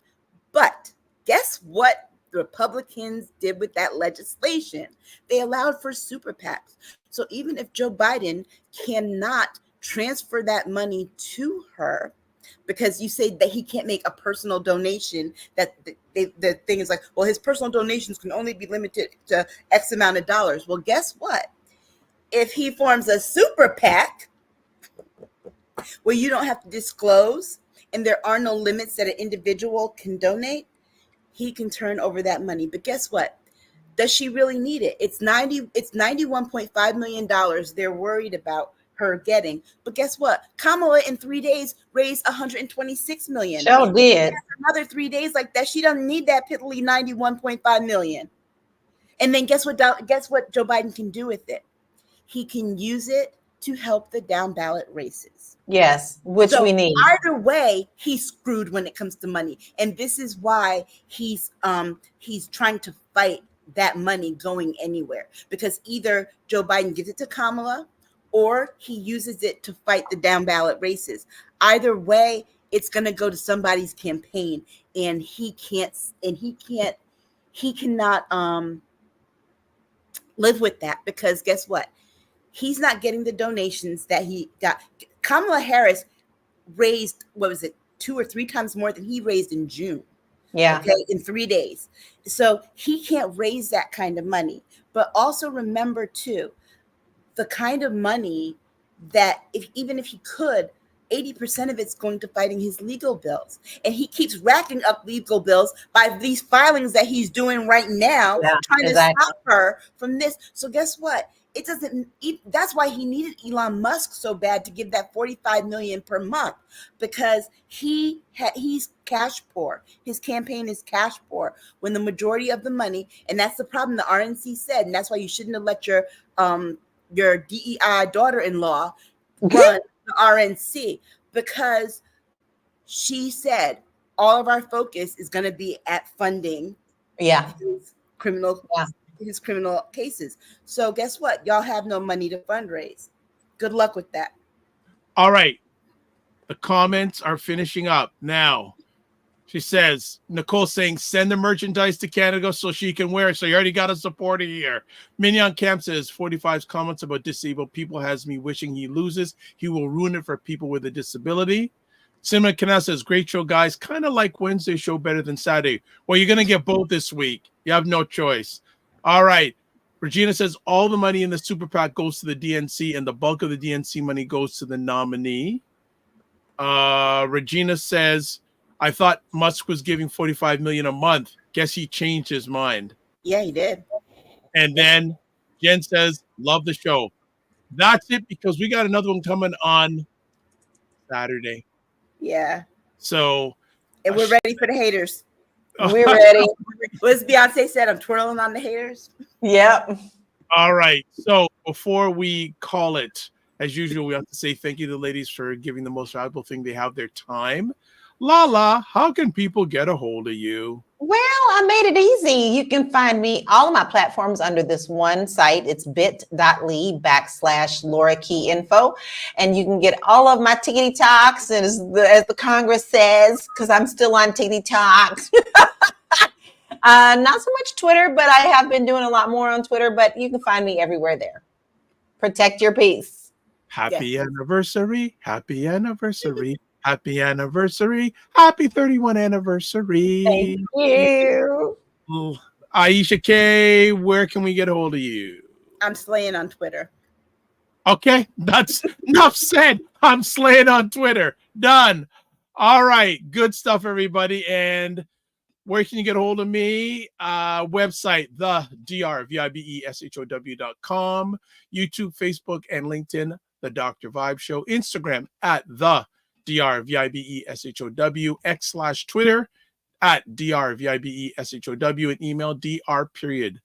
But guess what the Republicans did with that legislation? They allowed for super PACs. So even if Joe Biden cannot transfer that money to her, because you say that he can't make a personal donation, that the thing is like, well, his personal donations can only be limited to X amount of dollars. Well, guess what? If he forms a super PAC where you don't have to disclose and there are no limits that an individual can donate, he can turn over that money. But guess what? Does she really need it? It's $91.5 million they're worried about her getting. But guess what? Kamala in 3 days raised $126 million. Sure did. Another 3 days like that, she doesn't need that piddly $91.5 million. And then guess what Joe Biden can do with it? He can use it to help the down ballot races. Yes, which we need. Either way, he's screwed when it comes to money. And this is why he's trying to fight that money going anywhere. Because either Joe Biden gives it to Kamala or he uses it to fight the down ballot races. Either way, it's going to go to somebody's campaign, and he cannot live with that, because guess what? He's not getting the donations that he got. Kamala Harris raised, 2 or 3 times more than he raised in June. Yeah. Okay, in 3 days. So he can't raise that kind of money. But also remember too, the kind of money that even if he could, 80% of it's going to fighting his legal bills. And he keeps racking up legal bills by these filings that he's doing right now, trying to stop her from this. So guess what? It doesn't. That's why he needed Elon Musk so bad to give that $45 million per month, because he's cash poor. His campaign is cash poor when the majority of the money, and that's the problem the RNC said, and that's why you shouldn't have let your DEI daughter-in-law run the RNC, because she said all of our focus is going to be at funding his criminal cases. So guess what? Y'all have no money to fundraise. Good luck with that. All right. The comments are finishing up now. She says, Nicole saying, send the merchandise to Canada so she can wear it. So you already got a supporter here. Mignon Camp says, 45's comments about disabled people has me wishing he loses. He will ruin it for people with a disability. Simon Canal says, great show, guys. Kind of like Wednesday show better than Saturday. Well, you're going to get both this week. You have no choice. All right. Regina says, all the money in the super PAC goes to the DNC and the bulk of the DNC money goes to the nominee. Regina says, I thought Musk was giving $45 million a month. Guess he changed his mind. Yeah, he did. And then Jen says, love the show. That's it, because we got another one coming on Saturday. Yeah. So. And we're ready for the haters. We're ready. What's Beyonce said? I'm twirling on the haters. Yep. All right. So before we call it, as usual, we have to say thank you to the ladies for giving the most valuable thing. They have their time. LaLa, how can people get a hold of you? Well, I made it easy. You can find me all of my platforms under this one site. It's bit.ly/Laura Key Info. And you can get all of my tickety talks, and as the Congress says, because I'm still on tickety talks. Not so much Twitter, but I have been doing a lot more on Twitter, but you can find me everywhere there. Protect your peace. Happy anniversary. Happy anniversary. Happy anniversary. Happy 31 anniversary. Thank you. Aisha K, where can we get a hold of you? I'm slaying on Twitter. Okay, that's enough said. I'm slaying on Twitter. Done. All right, good stuff, everybody. And where can you get a hold of me? Website, thedrvibeshow.com, YouTube, Facebook, and LinkedIn, The Dr. Vibe Show, Instagram at The drvibeshow, x/Twitter at drvibeshow, and email dr.vibe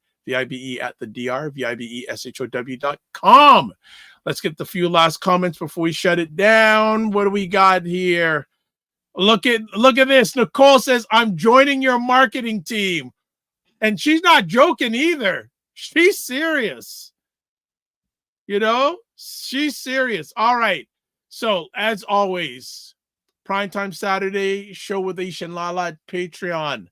at the drvibeshow.com. Let's get the few last comments before we shut it down. What do we got here? Look at this. Nicole says, I'm joining your marketing team. And she's not joking either. She's serious. You know, she's serious. All right. So, as always, Primetime Saturday, show with Aisha and LaLa at Patreon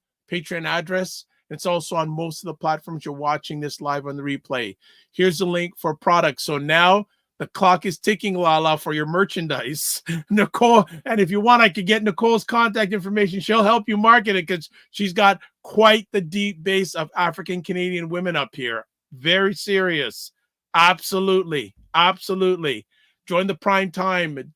address. It's also on most of the platforms you're watching this live on the replay. Here's the link for products. So now the clock is ticking, LaLa, for your merchandise. Nicole, and if you want, I could get Nicole's contact information. She'll help you market it because she's got quite the deep base of African Canadian women up here. Very serious. Absolutely. Absolutely. Join the Primetime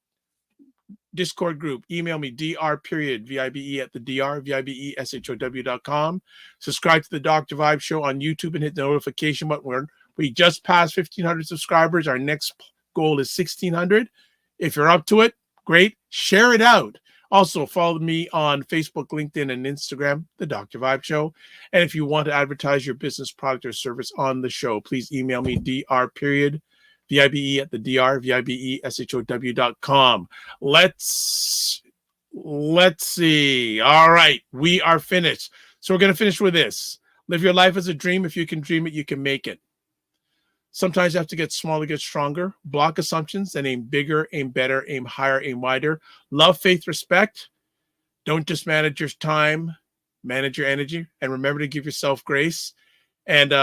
Discord group. Email me, dr.vibe at the drvibeshow.com. Subscribe to the Dr. Vibe Show on YouTube and hit the notification button. We just passed 1,500 subscribers. Our next goal is 1,600. If you're up to it, great. Share it out. Also, follow me on Facebook, LinkedIn, and Instagram, The Dr. Vibe Show. And if you want to advertise your business, product, or service on the show, please email me, dr.vibe at the drvibeshow.com. Let's see. All right, we are finished. So we're going to finish with this. Live your life as a dream. If you can dream it, you can make it. Sometimes you have to get smaller, get stronger. Block assumptions and aim bigger, aim better, aim higher, aim wider. Love, faith, respect. Don't just manage your time, manage your energy, and remember to give yourself grace. And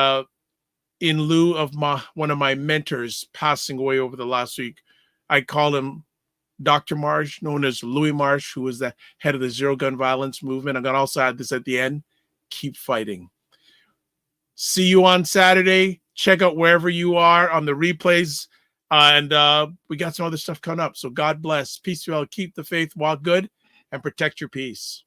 in lieu of one of my mentors passing away over the last week, I call him Dr. Marsh, known as Louis Marsh, who was the head of the Zero Gun Violence movement. I'm going to also add this at the end. Keep fighting. See you on Saturday. Check out wherever you are on the replays. And we got some other stuff coming up. So God bless. Peace to you all. Keep the faith, walk good, and protect your peace.